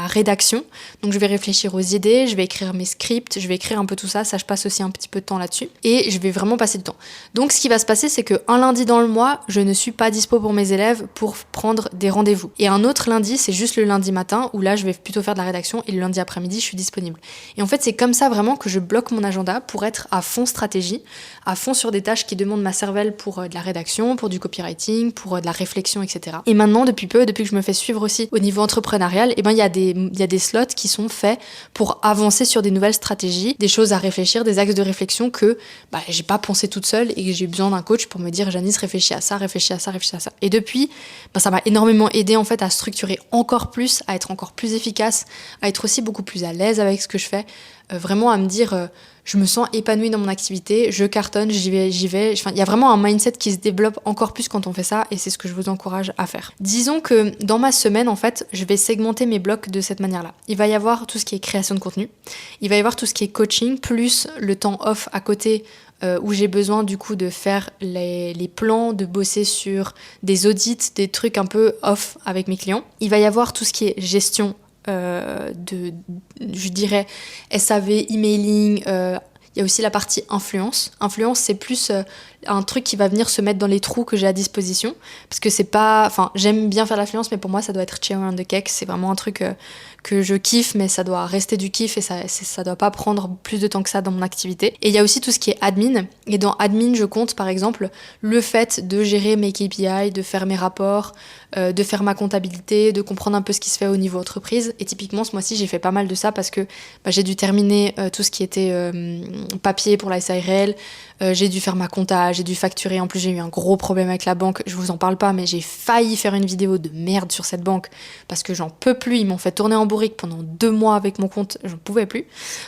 rédaction. Donc je vais réfléchir aux idées, je vais écrire mes scripts, je vais écrire un peu tout ça, je passe aussi un petit peu de temps là-dessus et je vais vraiment passer du temps. Donc ce qui va se passer, c'est qu'un lundi dans le mois, je ne suis pas dispo pour mes élèves pour prendre des rendez-vous. Et un autre lundi, c'est juste le lundi matin où là, je vais plutôt faire de la rédaction et le lundi après-midi, je suis disponible. Et en fait, c'est comme ça vraiment que je bloque mon agenda pour être à fond stratégie, à fond sur des tâches qui demandent ma cervelle pour de la rédaction, pour du copywriting, pour de la réflexion, etc. Et maintenant, depuis que je me fais suivre aussi au niveau entrepreneurial, il y a des slots qui sont faits pour avancer sur des nouvelles stratégies, des choses à réfléchir, des axes de réflexion que j'ai pas pensé toute seule et que j'ai besoin d'un coach pour me dire Janice, réfléchis à ça, réfléchis à ça, réfléchis à ça. Et depuis, ça m'a énormément aidé en fait à structurer encore plus, à être encore plus efficace, à être aussi beaucoup plus à l'aise avec ce que je fais, vraiment à me dire je me sens épanouie dans mon activité, je cartonne, j'y vais. Enfin, il y a vraiment un mindset qui se développe encore plus quand on fait ça et c'est ce que je vous encourage à faire. Disons que dans ma semaine, en fait, je vais segmenter mes blocs de cette manière-là. Il va y avoir tout ce qui est création de contenu, il va y avoir tout ce qui est coaching, plus le temps off à côté où j'ai besoin du coup de faire les plans, de bosser sur des audits, des trucs un peu off avec mes clients. Il va y avoir tout ce qui est gestion je dirais SAV, emailing, Il y a aussi la partie influence. Influence, c'est plus un truc qui va venir se mettre dans les trous que j'ai à disposition. Parce que c'est pas... Enfin, j'aime bien faire l'influence, mais pour moi, ça doit être cherry on the cake. C'est vraiment un truc que je kiffe, mais ça doit rester du kiff et ça doit pas prendre plus de temps que ça dans mon activité. Et il y a aussi tout ce qui est admin. Et dans admin, je compte, par exemple, le fait de gérer mes KPI, de faire mes rapports, de faire ma comptabilité, de comprendre un peu ce qui se fait au niveau entreprise. Et typiquement, ce mois-ci, j'ai fait pas mal de ça parce que j'ai dû terminer tout ce qui était papier pour la SARL, j'ai dû faire ma compta, j'ai dû facturer. En plus, j'ai eu un gros problème avec la banque. Je vous en parle pas, mais j'ai failli faire une vidéo de merde sur cette banque parce que j'en peux plus. Ils m'ont fait tourner en bourrique pendant 2 mois avec mon compte. J'en pouvais plus.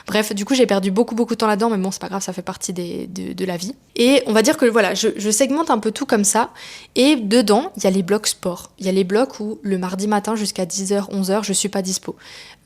Bref, du coup, j'ai perdu beaucoup de temps là-dedans, mais bon, c'est pas grave, ça fait partie de la vie. Et on va dire que voilà, je segmente un peu tout comme ça. Et dedans, il y a les blocs sport. Il y a les blocs où le mardi matin jusqu'à 10h, 11h, je suis pas dispo.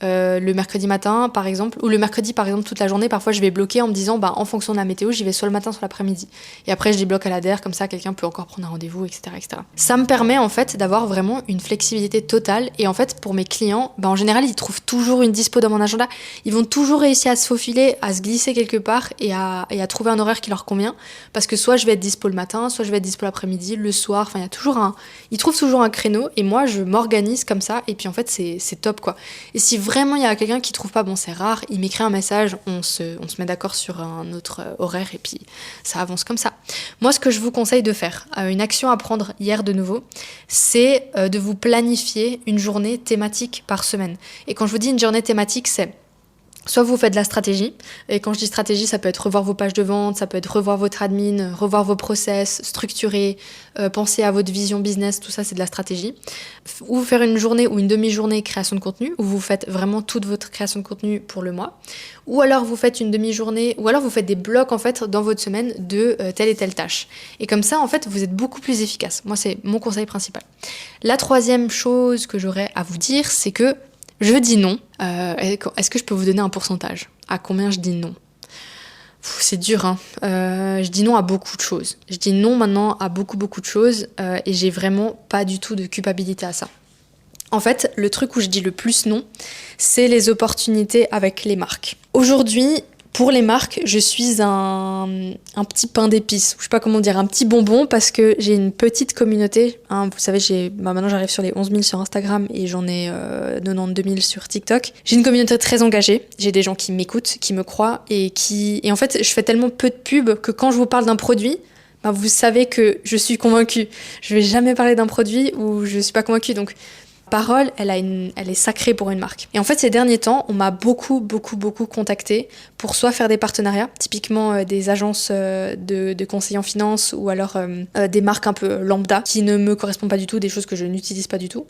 Le mercredi matin, par exemple, ou le mercredi, par exemple, toute la journée, parfois je vais bloquer en me disant, en fonction de la météo, j'y vais soit le matin, soit l'après-midi. Et après, je débloque à la DER, comme ça, quelqu'un peut encore prendre un rendez-vous, etc., etc. Ça me permet, en fait, d'avoir vraiment une flexibilité totale. Et en fait, pour mes clients, en général, ils trouvent toujours une dispo dans mon agenda. Ils vont toujours réussir à se faufiler, à se glisser quelque part et à trouver un horaire qui leur convient. Parce que soit je vais être dispo le matin, soit je vais être dispo l'après-midi, le soir. Enfin, il y a toujours ils trouvent toujours un créneau. Et moi, je m'organise comme ça. Et puis, en fait, c'est top, quoi. Et si vraiment il y a quelqu'un qui trouve pas, c'est rare, il m'écrit un message, on se met d'accord sur un autre horaire et puis ça avance comme ça. Moi, ce que je vous conseille de faire, une action à prendre hier de nouveau, c'est de vous planifier une journée thématique par semaine. Et quand je vous dis une journée thématique, c'est soit vous faites de la stratégie, et quand je dis stratégie, ça peut être revoir vos pages de vente, ça peut être revoir votre admin, revoir vos process, structurer, penser à votre vision business, tout ça c'est de la stratégie. Ou faire une journée ou une demi-journée création de contenu, où vous faites vraiment toute votre création de contenu pour le mois. Ou alors vous faites une demi-journée, ou alors vous faites des blocs en fait dans votre semaine de telle et telle tâche. Et comme ça en fait vous êtes beaucoup plus efficace. Moi c'est mon conseil principal. La troisième chose que j'aurais à vous dire, c'est que je dis non. Est-ce que je peux vous donner un pourcentage ? À combien je dis non ? C'est dur, hein. Je dis non à beaucoup de choses. Je dis non maintenant à beaucoup de choses et j'ai vraiment pas du tout de culpabilité à ça. En fait, le truc où je dis le plus non, c'est les opportunités avec les marques. Aujourd'hui, pour les marques, je suis un petit pain d'épices, je sais pas comment dire, un petit bonbon parce que j'ai une petite communauté. Hein, vous savez, maintenant j'arrive sur les 11 000 sur Instagram et j'en ai 92 000 sur TikTok. J'ai une communauté très engagée, j'ai des gens qui m'écoutent, qui me croient et en fait, je fais tellement peu de pub que quand je vous parle d'un produit, vous savez que je suis convaincue. Je vais jamais parler d'un produit où je suis pas convaincue, donc parole, elle est sacrée pour une marque. Et en fait, ces derniers temps, on m'a beaucoup contacté pour soit faire des partenariats, typiquement des agences de conseillers en finance ou alors des marques un peu lambda qui ne me correspondent pas du tout, des choses que je n'utilise pas du tout,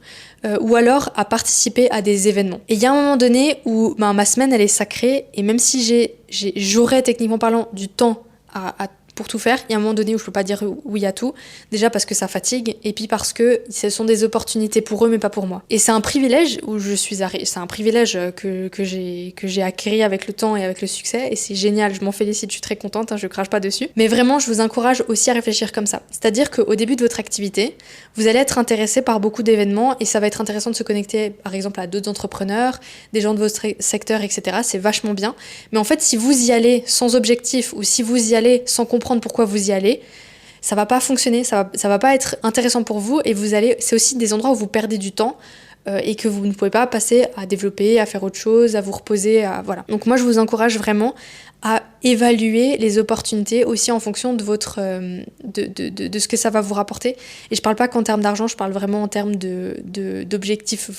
ou alors à participer à des événements. Et il y a un moment donné où ma semaine, elle est sacrée et même si j'aurais techniquement parlant du temps pour tout faire, il y a un moment donné où je peux pas dire oui à tout, déjà parce que ça fatigue, et puis parce que ce sont des opportunités pour eux, mais pas pour moi. Et c'est un privilège où c'est un privilège que j'ai acquis avec le temps et avec le succès, et c'est génial, je m'en félicite, je suis très contente, je crache pas dessus. Mais vraiment, je vous encourage aussi à réfléchir comme ça. C'est-à-dire qu'au début de votre activité, vous allez être intéressé par beaucoup d'événements, et ça va être intéressant de se connecter, par exemple, à d'autres entrepreneurs, des gens de votre secteur, etc. C'est vachement bien. Mais en fait, si vous y allez sans objectif, ou si vous y allez sans comprendre pourquoi vous y allez, ça va pas fonctionner, ça va pas être intéressant pour vous et c'est aussi des endroits où vous perdez du temps et que vous ne pouvez pas passer à développer, à faire autre chose, à vous reposer, voilà. Donc moi je vous encourage vraiment à évaluer les opportunités aussi en fonction de votre de ce que ça va vous rapporter. Et je parle pas qu'en termes d'argent, je parle vraiment en termes d'objectifs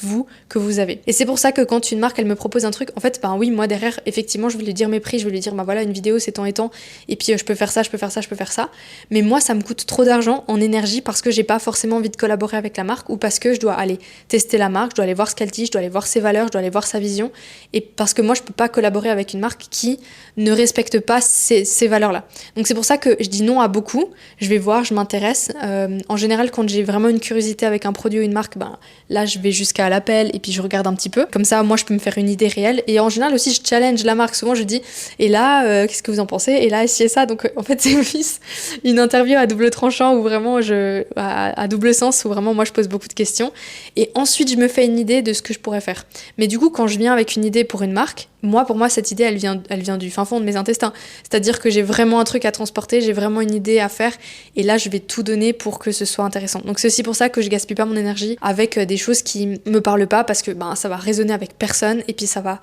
que vous avez. Et c'est pour ça que quand une marque elle me propose un truc, en fait oui, moi derrière effectivement je vais lui dire mes prix, je vais lui dire voilà, une vidéo c'est tant et tant et puis je peux faire ça, je peux faire ça. Mais moi ça me coûte trop d'argent en énergie parce que j'ai pas forcément envie de collaborer avec la marque ou parce que je dois aller tester la marque, je dois aller voir ce qu'elle dit, je dois aller voir ses valeurs, je dois aller voir sa vision et parce que moi je peux pas collaborer avec une marque qui ne respecte pas ces valeurs-là. Donc c'est pour ça que je dis non à beaucoup. Je vais voir, je m'intéresse. En général, quand j'ai vraiment une curiosité avec un produit ou une marque, là je vais jusqu'à l'appel et puis je regarde un petit peu. Comme ça, moi je peux me faire une idée réelle. Et en général aussi, je challenge la marque. Souvent je dis, et là, qu'est-ce que vous en pensez ? Et là, si et ça. Donc en fait, c'est plus une interview à double tranchant où vraiment à double sens, où vraiment moi je pose beaucoup de questions. Et ensuite, je me fais une idée de ce que je pourrais faire. Mais du coup, quand je viens avec une idée pour une marque, pour moi, cette idée, elle vient du fin fond de mes intestins. C'est-à-dire que j'ai vraiment un truc à transporter, j'ai vraiment une idée à faire, et là, je vais tout donner pour que ce soit intéressant. Donc c'est aussi pour ça que je gaspille pas mon énergie avec des choses qui me parlent pas, parce que ça va résonner avec personne, et puis ça va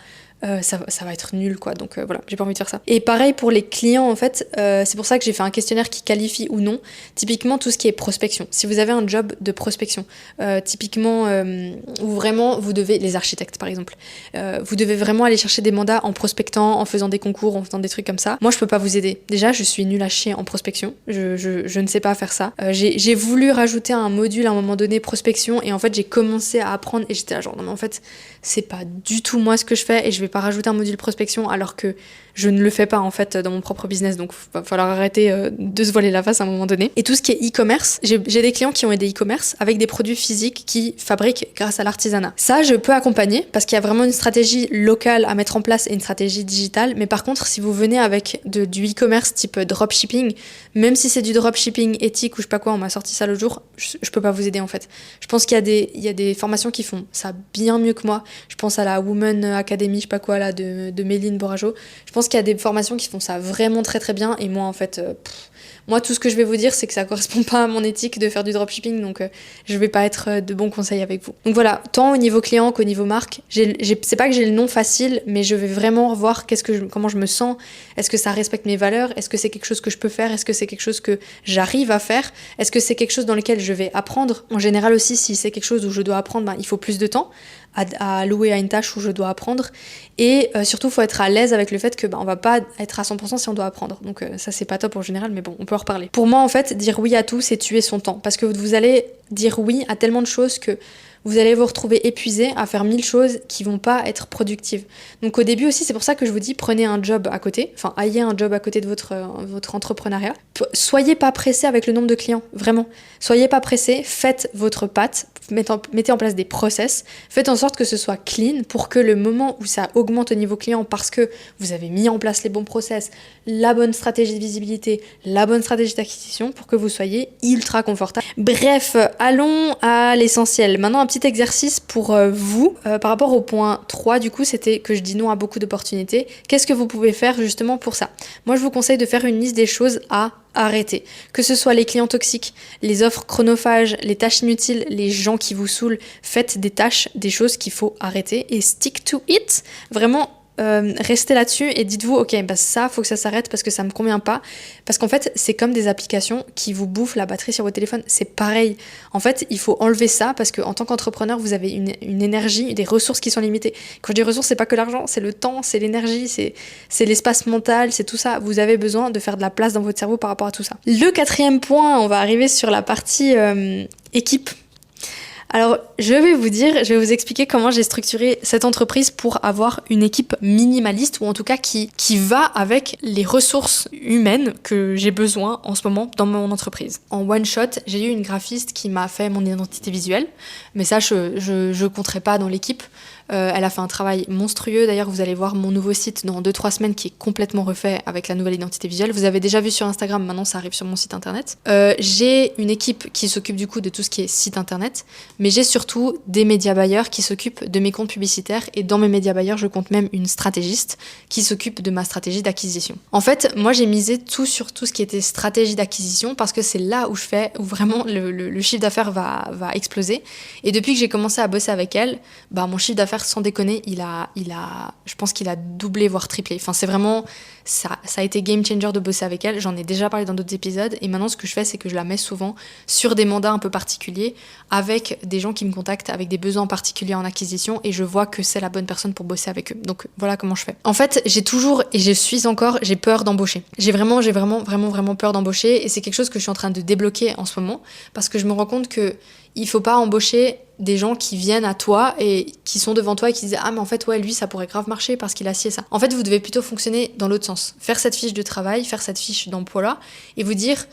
être nul, quoi. Donc voilà, j'ai pas envie de faire ça. Et pareil pour les clients, en fait, c'est pour ça que j'ai fait un questionnaire qui qualifie ou non. Typiquement, tout ce qui est prospection. Si vous avez un job de prospection, typiquement, où vraiment vous devez, les architectes par exemple, vous devez vraiment aller chercher des mandats en prospectant, en faisant des concours, en faisant des trucs comme ça. Moi, je peux pas vous aider. Déjà, je suis nulle à chier en prospection. Je ne sais pas faire ça. J'ai voulu rajouter un module à un moment donné, prospection, et en fait, j'ai commencé à apprendre, et j'étais là genre, non mais en fait, c'est pas du tout moi ce que je fais, et je vais pas rajouter un module prospection alors que je ne le fais pas en fait dans mon propre business, donc il va falloir arrêter de se voiler la face à un moment donné. Et tout ce qui est e-commerce, j'ai des clients qui ont des e-commerce avec des produits physiques qui fabriquent grâce à l'artisanat. Ça, je peux accompagner parce qu'il y a vraiment une stratégie locale à mettre en place et une stratégie digitale, mais par contre, si vous venez avec du e-commerce type dropshipping, même si c'est du dropshipping éthique ou je sais pas quoi, on m'a sorti ça l'autre jour, je peux pas vous aider en fait. Je pense qu'il y a des formations qui font ça bien mieux que moi. Je pense à la Woman Academy, je sais pas quoi là, de Méline Borajo. Je pense qu'il y a des formations qui font ça vraiment très très bien, et moi en fait moi tout ce que je vais vous dire c'est que ça correspond pas à mon éthique de faire du dropshipping, donc je vais pas être de bons conseils avec vous. Donc voilà, tant au niveau client qu'au niveau marque, c'est pas que j'ai le nom facile, mais je vais vraiment voir comment je me sens, est-ce que ça respecte mes valeurs, est-ce que c'est quelque chose que je peux faire, est-ce que c'est quelque chose que j'arrive à faire, est-ce que c'est quelque chose dans lequel je vais apprendre. En général aussi, si c'est quelque chose où je dois apprendre, il faut plus de temps à allouer à une tâche où je dois apprendre, et surtout faut être à l'aise avec le fait que on va pas être à 100% si on doit apprendre, donc ça c'est pas top en général, mais bon, on peut en reparler. Pour moi en fait, dire oui à tout, c'est tuer son temps, parce que vous allez dire oui à tellement de choses que vous allez vous retrouver épuisé à faire 1000 choses qui vont pas être productives. Donc au début aussi, c'est pour ça que je vous dis, prenez un job à côté, ayez un job à côté de votre entrepreneuriat. Soyez pas pressé avec le nombre de clients, vraiment. Soyez pas pressé, faites votre patte, mettez en place des process, faites en sorte que ce soit clean pour que le moment où ça augmente au niveau client parce que vous avez mis en place les bons process, la bonne stratégie de visibilité, la bonne stratégie d'acquisition, pour que vous soyez ultra confortable. Bref, allons à l'essentiel. Maintenant, un petit exercice pour vous. Par rapport au point 3, du coup, c'était que je dis non à beaucoup d'opportunités. Qu'est-ce que vous pouvez faire justement pour ça ? Moi, je vous conseille de faire une liste des choses à arrêter. Que ce soit les clients toxiques, les offres chronophages, les tâches inutiles, les gens qui vous saoulent, faites des tâches, des choses qu'il faut arrêter et stick to it. Vraiment, restez là-dessus et dites-vous, ok, ça, faut que ça s'arrête parce que ça me convient pas. Parce qu'en fait, c'est comme des applications qui vous bouffent la batterie sur votre téléphone. C'est pareil. En fait, il faut enlever ça parce qu'en tant qu'entrepreneur, vous avez une énergie, des ressources qui sont limitées. Quand je dis ressources, c'est pas que l'argent, c'est le temps, c'est l'énergie, c'est l'espace mental, c'est tout ça. Vous avez besoin de faire de la place dans votre cerveau par rapport à tout ça. Le 4e point, on va arriver sur la partie équipe. Alors, je vais vous expliquer comment j'ai structuré cette entreprise pour avoir une équipe minimaliste, ou en tout cas qui va avec les ressources humaines que j'ai besoin en ce moment dans mon entreprise. En one shot, j'ai eu une graphiste qui m'a fait mon identité visuelle, mais ça, je compterai pas dans l'équipe. Elle a fait un travail monstrueux. D'ailleurs, vous allez voir mon nouveau site dans 2-3 semaines qui est complètement refait avec la nouvelle identité visuelle. Vous avez déjà vu sur Instagram, maintenant ça arrive sur mon site internet. J'ai une équipe qui s'occupe du coup de tout ce qui est site internet, mais j'ai surtout des médias buyers qui s'occupent de mes comptes publicitaires, et dans mes médias buyers, je compte même une stratégiste qui s'occupe de ma stratégie d'acquisition. En fait, moi j'ai misé tout sur tout ce qui était stratégie d'acquisition parce que c'est là où vraiment le chiffre d'affaires va exploser. Et depuis que j'ai commencé à bosser avec elle, mon chiffre d'affaires, sans déconner, je pense qu'il a doublé voire triplé. Enfin, c'est vraiment ça a été game changer de bosser avec elle. J'en ai déjà parlé dans d'autres épisodes, et maintenant ce que je fais, c'est que je la mets souvent sur des mandats un peu particuliers avec des gens qui me contactent avec des besoins particuliers en acquisition, et je vois que c'est la bonne personne pour bosser avec eux. Donc voilà comment je fais. En fait, j'ai toujours et je suis encore, j'ai peur d'embaucher. J'ai vraiment peur d'embaucher, et c'est quelque chose que je suis en train de débloquer en ce moment parce que je me rends compte que il faut pas embaucher des gens qui viennent à toi et qui sont devant toi et qui disent « Ah mais en fait ouais, lui ça pourrait grave marcher parce qu'il a ci et ça ». En fait, vous devez plutôt fonctionner dans l'autre sens. Faire cette fiche de travail, faire cette fiche d'emploi-là et vous dire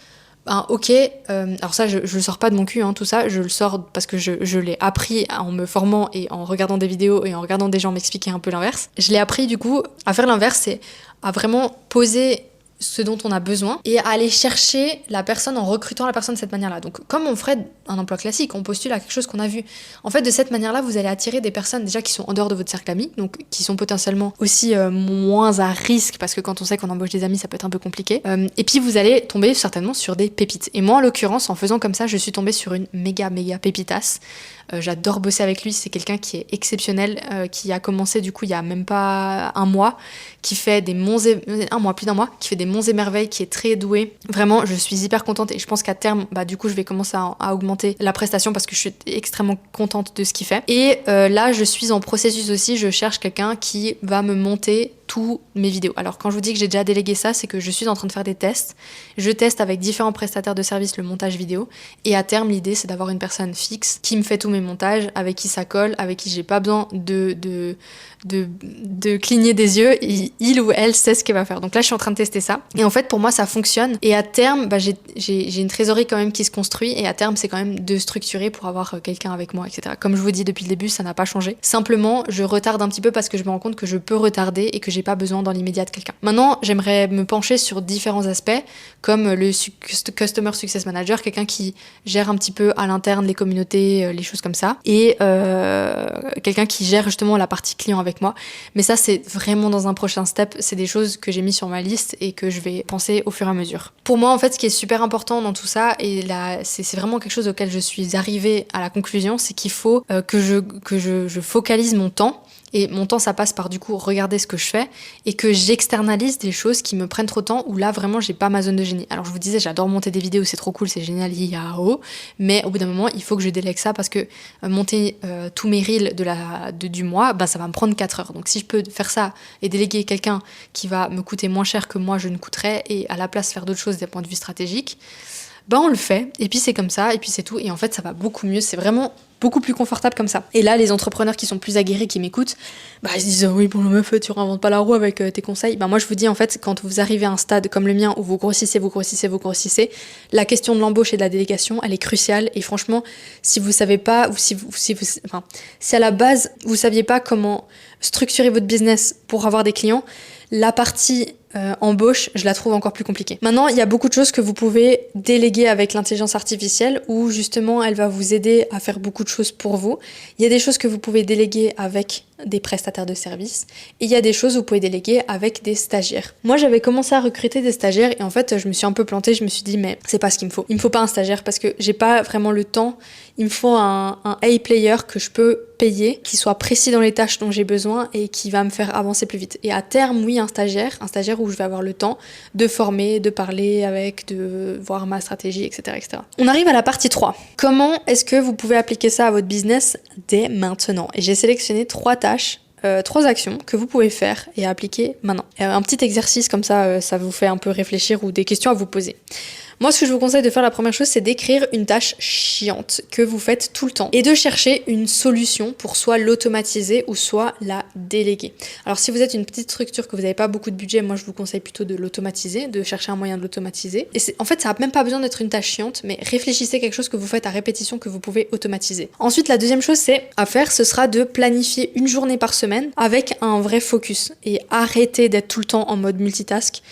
ok, alors ça je le sors pas de mon cul, tout ça, je le sors parce que je l'ai appris en me formant et en regardant des vidéos et en regardant des gens m'expliquer un peu l'inverse. Je l'ai appris du coup à faire l'inverse, c'est à vraiment poser ce dont on a besoin et à aller chercher la personne en recrutant la personne de cette manière-là. Donc comme on ferait un emploi classique, on postule à quelque chose qu'on a vu. En fait, de cette manière-là, vous allez attirer des personnes déjà qui sont en dehors de votre cercle d'amis, donc qui sont potentiellement aussi moins à risque, parce que quand on sait qu'on embauche des amis, ça peut être un peu compliqué. Et puis vous allez tomber certainement sur des pépites. Et moi, en l'occurrence, en faisant comme ça, je suis tombée sur une méga pépitasse. J'adore bosser avec lui, c'est quelqu'un qui est exceptionnel, qui a commencé du coup il y a même pas un mois, qui fait des monts et... plus d'un mois, qui fait des monts et merveilles, qui est très doué. Vraiment, je suis hyper contente et je pense qu'à terme, du coup, je vais commencer à augmenter la prestation parce que je suis extrêmement contente de ce qu'il fait. Et là, je suis en processus aussi, je cherche quelqu'un qui va me monter tous mes vidéos. Alors quand je vous dis que j'ai déjà délégué ça, c'est que je suis en train de faire des tests. Je teste avec différents prestataires de services le montage vidéo et à terme l'idée c'est d'avoir une personne fixe qui me fait tous mes montages, avec qui ça colle, avec qui j'ai pas besoin de cligner des yeux, il ou elle sait ce qu'elle va faire. Donc là je suis en train de tester ça et en fait pour moi ça fonctionne et à terme j'ai une trésorerie quand même qui se construit et à terme c'est quand même de structurer pour avoir quelqu'un avec moi, etc. Comme je vous dis depuis le début, ça n'a pas changé. Simplement je retarde un petit peu parce que je me rends compte que je peux retarder et que j'ai pas besoin dans l'immédiat de quelqu'un. Maintenant, j'aimerais me pencher sur différents aspects, comme le Customer Success Manager, quelqu'un qui gère un petit peu à l'interne les communautés, les choses comme ça, et quelqu'un qui gère justement la partie client avec moi. Mais ça, c'est vraiment dans un prochain step, c'est des choses que j'ai mis sur ma liste et que je vais penser au fur et à mesure. Pour moi, en fait, ce qui est super important dans tout ça, et là, c'est vraiment quelque chose auquel je suis arrivée à la conclusion, c'est qu'il faut que je focalise mon temps. Et mon temps, ça passe par du coup regarder ce que je fais et que j'externalise des choses qui me prennent trop de temps où là vraiment j'ai pas ma zone de génie. Alors je vous disais, j'adore monter des vidéos, c'est trop cool, c'est génial, mais au bout d'un moment, il faut que je délègue ça parce que monter tous mes reels du mois, ça va me prendre 4 heures. Donc si je peux faire ça et déléguer quelqu'un qui va me coûter moins cher que moi je ne coûterais et à la place faire d'autres choses d'un point de vue stratégique, on le fait et puis c'est comme ça et puis c'est tout et en fait ça va beaucoup mieux, c'est vraiment beaucoup plus confortable comme ça. Et là, les entrepreneurs qui sont plus aguerris, qui m'écoutent, ils se disent oui, bon, meuf, tu réinventes pas la roue avec tes conseils. Moi, je vous dis, en fait, quand vous arrivez à un stade comme le mien où vous grossissez, la question de l'embauche et de la délégation, elle est cruciale. Et franchement, si vous savez pas, ou si à la base, vous saviez pas comment structurer votre business pour avoir des clients, la partie embauche, je la trouve encore plus compliquée. Maintenant, il y a beaucoup de choses que vous pouvez déléguer avec l'intelligence artificielle où justement elle va vous aider à faire beaucoup de choses pour vous. Il y a des choses que vous pouvez déléguer avec des prestataires de services et il y a des choses que vous pouvez déléguer avec des stagiaires. Moi, j'avais commencé à recruter des stagiaires et en fait, je me suis un peu plantée, je me suis dit mais c'est pas ce qu'il me faut. Il me faut pas un stagiaire parce que j'ai pas vraiment le temps. Il me faut un A-player que je peux payer, qui soit précis dans les tâches dont j'ai besoin et qui va me faire avancer plus vite. Et à terme, oui, un stagiaire où je vais avoir le temps de former, de parler avec, de voir ma stratégie, etc., etc. On arrive à la partie 3. Comment est-ce que vous pouvez appliquer ça à votre business dès maintenant? Et j'ai sélectionné 3 tâches, 3 actions que vous pouvez faire et appliquer maintenant. Un petit exercice comme ça, ça vous fait un peu réfléchir ou des questions à vous poser. Moi, ce que je vous conseille de faire, la première chose, c'est d'écrire une tâche chiante que vous faites tout le temps et de chercher une solution pour soit l'automatiser ou soit la déléguer. Alors, si vous êtes une petite structure, que vous n'avez pas beaucoup de budget, moi, je vous conseille plutôt de l'automatiser, de chercher un moyen de l'automatiser. Et en fait, ça n'a même pas besoin d'être une tâche chiante, mais réfléchissez quelque chose que vous faites à répétition que vous pouvez automatiser. Ensuite, la deuxième chose à faire, ce sera de planifier une journée par semaine avec un vrai focus et arrêter d'être tout le temps en mode multitask.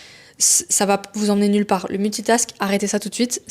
Ça va vous emmener nulle part. Le multitask, arrêtez ça tout de suite.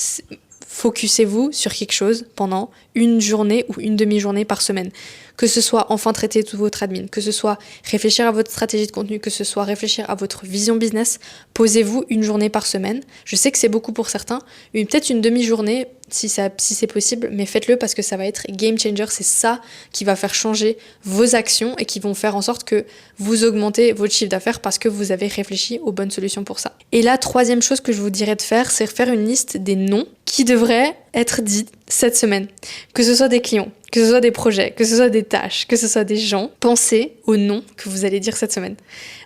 Focussez-vous sur quelque chose pendant une journée ou une demi-journée par semaine. Que ce soit enfin traiter tout votre admin, que ce soit réfléchir à votre stratégie de contenu, que ce soit réfléchir à votre vision business, posez-vous une journée par semaine. Je sais que c'est beaucoup pour certains, mais peut-être une demi-journée si c'est possible, mais faites-le parce que ça va être game changer. C'est ça qui va faire changer vos actions et qui vont faire en sorte que vous augmentez votre chiffre d'affaires parce que vous avez réfléchi aux bonnes solutions pour ça. Et la troisième chose que je vous dirais de faire, c'est faire une liste des noms qui devraient être dits cette semaine. Que ce soit des clients, que ce soit des projets, que ce soit des tâches, que ce soit des gens, pensez aux noms que vous allez dire cette semaine.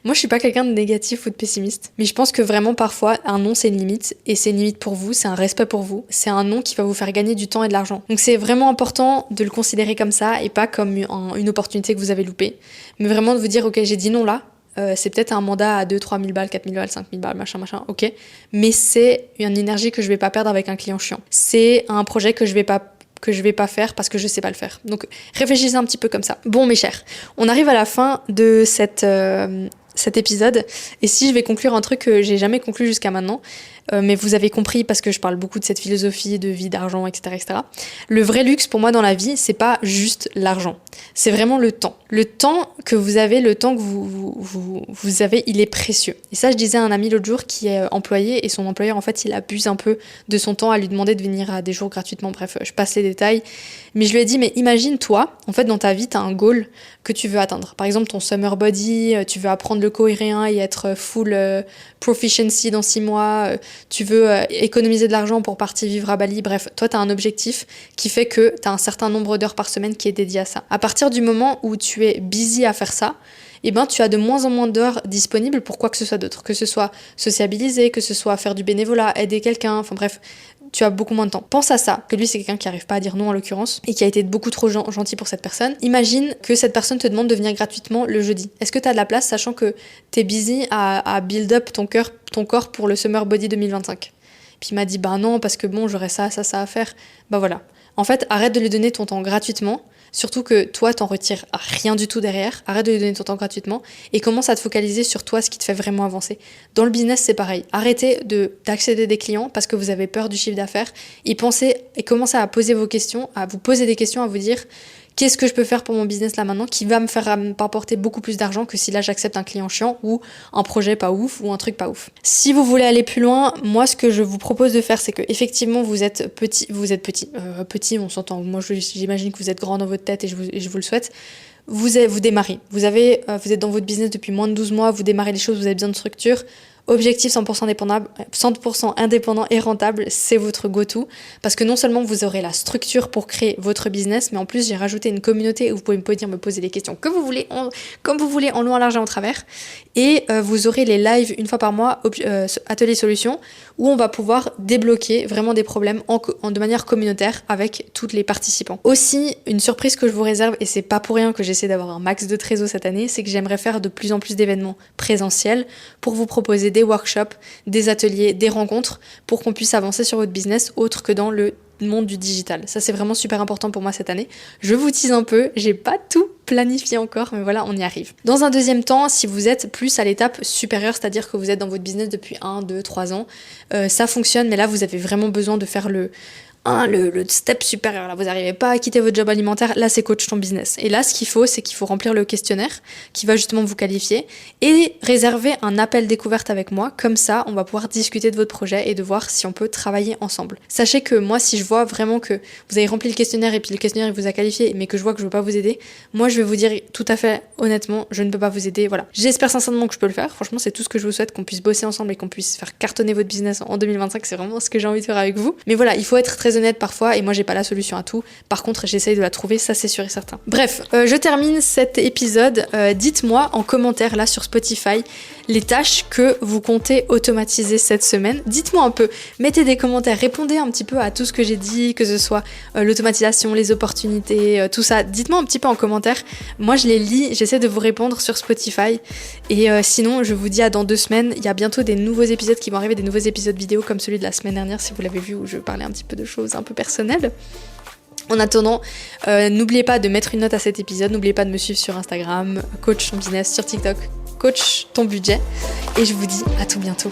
Moi, je suis pas quelqu'un de négatif ou de pessimiste, mais je pense que vraiment parfois, un nom, c'est une limite, et c'est une limite pour vous, c'est un respect pour vous, c'est un nom qui va vous faire gagner du temps et de l'argent. Donc c'est vraiment important de le considérer comme ça, et pas comme une opportunité que vous avez loupée, mais vraiment de vous dire, ok, j'ai dit non là, c'est peut-être un mandat à 2-3 000 balles, 4 000 balles, 5 000 balles, machin, ok. Mais c'est une énergie que je vais pas perdre avec un client chiant. C'est un projet que je vais pas faire parce que je sais pas le faire. Donc réfléchissez un petit peu comme ça. Bon mes chers, on arrive à la fin de cet cet épisode. Et si je vais conclure un truc que j'ai jamais conclu jusqu'à maintenant, mais vous avez compris parce que je parle beaucoup de cette philosophie de vie, d'argent, etc., etc. Le vrai luxe pour moi dans la vie, c'est pas juste l'argent. C'est vraiment le temps. Le temps que vous avez, le temps que vous avez, il est précieux. Et ça, je disais à un ami l'autre jour qui est employé et son employeur, en fait, il abuse un peu de son temps à lui demander de venir à des jours gratuitement. Bref, je passe les détails. Mais je lui ai dit, mais imagine toi, en fait, dans ta vie, t'as un goal que tu veux atteindre. Par exemple, ton summer body, tu veux apprendre le coréen et être full proficiency dans 6 mois, tu veux économiser de l'argent pour partir vivre à Bali. Bref, toi, t'as un objectif qui fait que t'as un certain nombre d'heures par semaine qui est dédié à ça. À partir du moment où tu es busy à faire ça, eh ben, tu as de moins en moins d'heures disponibles pour quoi que ce soit d'autre. Que ce soit sociabiliser, que ce soit faire du bénévolat, aider quelqu'un, enfin bref, tu as beaucoup moins de temps. Pense à ça, que lui c'est quelqu'un qui arrive pas à dire non en l'occurrence et qui a été beaucoup trop gentil pour cette personne. Imagine que cette personne te demande de venir gratuitement le jeudi. Est-ce que tu as de la place sachant que t'es busy à build up ton corps pour le Summer Body 2025? Puis il m'a dit bah non parce que bon j'aurais ça à faire. Bah voilà. En fait arrête de lui donner ton temps gratuitement. Surtout que toi, t'en retires rien du tout derrière. Arrête de lui donner ton temps gratuitement et commence à te focaliser sur toi, ce qui te fait vraiment avancer. Dans le business, c'est pareil. Arrêtez d'accéder des clients parce que vous avez peur du chiffre d'affaires et commencez à poser vos questions, à vous poser des questions, à vous dire qu'est-ce que je peux faire pour mon business là maintenant qui va m'apporter beaucoup plus d'argent que si là j'accepte un client chiant ou un projet pas ouf ou un truc pas ouf. Si vous voulez aller plus loin, moi ce que je vous propose de faire c'est que effectivement vous êtes petit, petit on s'entend, moi j'imagine que vous êtes grand dans votre tête et je vous le souhaite. Vous démarrez, vous êtes dans votre business depuis moins de 12 mois, vous démarrez les choses, vous avez besoin de structure. Objectif 100% indépendant et rentable, c'est votre go-to. Parce que non seulement vous aurez la structure pour créer votre business, mais en plus j'ai rajouté une communauté où vous pouvez me poser les questions que vous voulez, comme vous voulez, en long, en large et en travers. Et vous aurez les lives une fois par mois, Atelier Solutions, où on va pouvoir débloquer vraiment des problèmes de manière communautaire avec tous les participants. Aussi, une surprise que je vous réserve, et c'est pas pour rien que j'essaie d'avoir un max de trésor cette année, c'est que j'aimerais faire de plus en plus d'événements présentiels pour vous proposer des workshops, des ateliers, des rencontres pour qu'on puisse avancer sur votre business autre que dans le monde du digital. Ça c'est vraiment super important pour moi cette année. Je vous tease un peu, j'ai pas tout planifié encore, mais voilà, on y arrive. Dans un deuxième temps, si vous êtes plus à l'étape supérieure, c'est-à-dire que vous êtes dans votre business depuis 1, 2, 3 ans, ça fonctionne, mais là vous avez vraiment besoin de faire le step supérieur, là vous n'arrivez pas à quitter votre job alimentaire, là c'est coach ton business. Et là ce qu'il faut, c'est qu'il faut remplir le questionnaire qui va justement vous qualifier et réserver un appel découverte avec moi, comme ça on va pouvoir discuter de votre projet et de voir si on peut travailler ensemble. Sachez que moi si je vois vraiment que vous avez rempli le questionnaire et puis le questionnaire il vous a qualifié mais que je vois que je ne veux pas vous aider, moi je vais vous dire tout à fait honnêtement, je ne peux pas vous aider, voilà. J'espère sincèrement que je peux le faire, franchement c'est tout ce que je vous souhaite, qu'on puisse bosser ensemble et qu'on puisse faire cartonner votre business en 2025, c'est vraiment ce que j'ai envie de faire avec vous. Mais voilà, il faut être très honnête parfois et moi j'ai pas la solution à tout. Par contre, j'essaye de la trouver, ça c'est sûr et certain. Bref, je termine cet épisode. Dites-moi en commentaire là sur Spotify les tâches que vous comptez automatiser cette semaine. Dites-moi un peu, mettez des commentaires, répondez un petit peu à tout ce que j'ai dit, que ce soit l'automatisation, les opportunités, tout ça. Dites-moi un petit peu en commentaire. Moi je les lis, j'essaie de vous répondre sur Spotify. Et sinon, je vous dis à dans 2 semaines. Il y a bientôt des nouveaux épisodes qui vont arriver, des nouveaux épisodes vidéo comme celui de la semaine dernière si vous l'avez vu où je parlais un petit peu de choses un peu personnelles. En attendant, n'oubliez pas de mettre une note à cet épisode, n'oubliez pas de me suivre sur Instagram, coach ton business, sur TikTok, coach ton budget, et je vous dis à tout bientôt.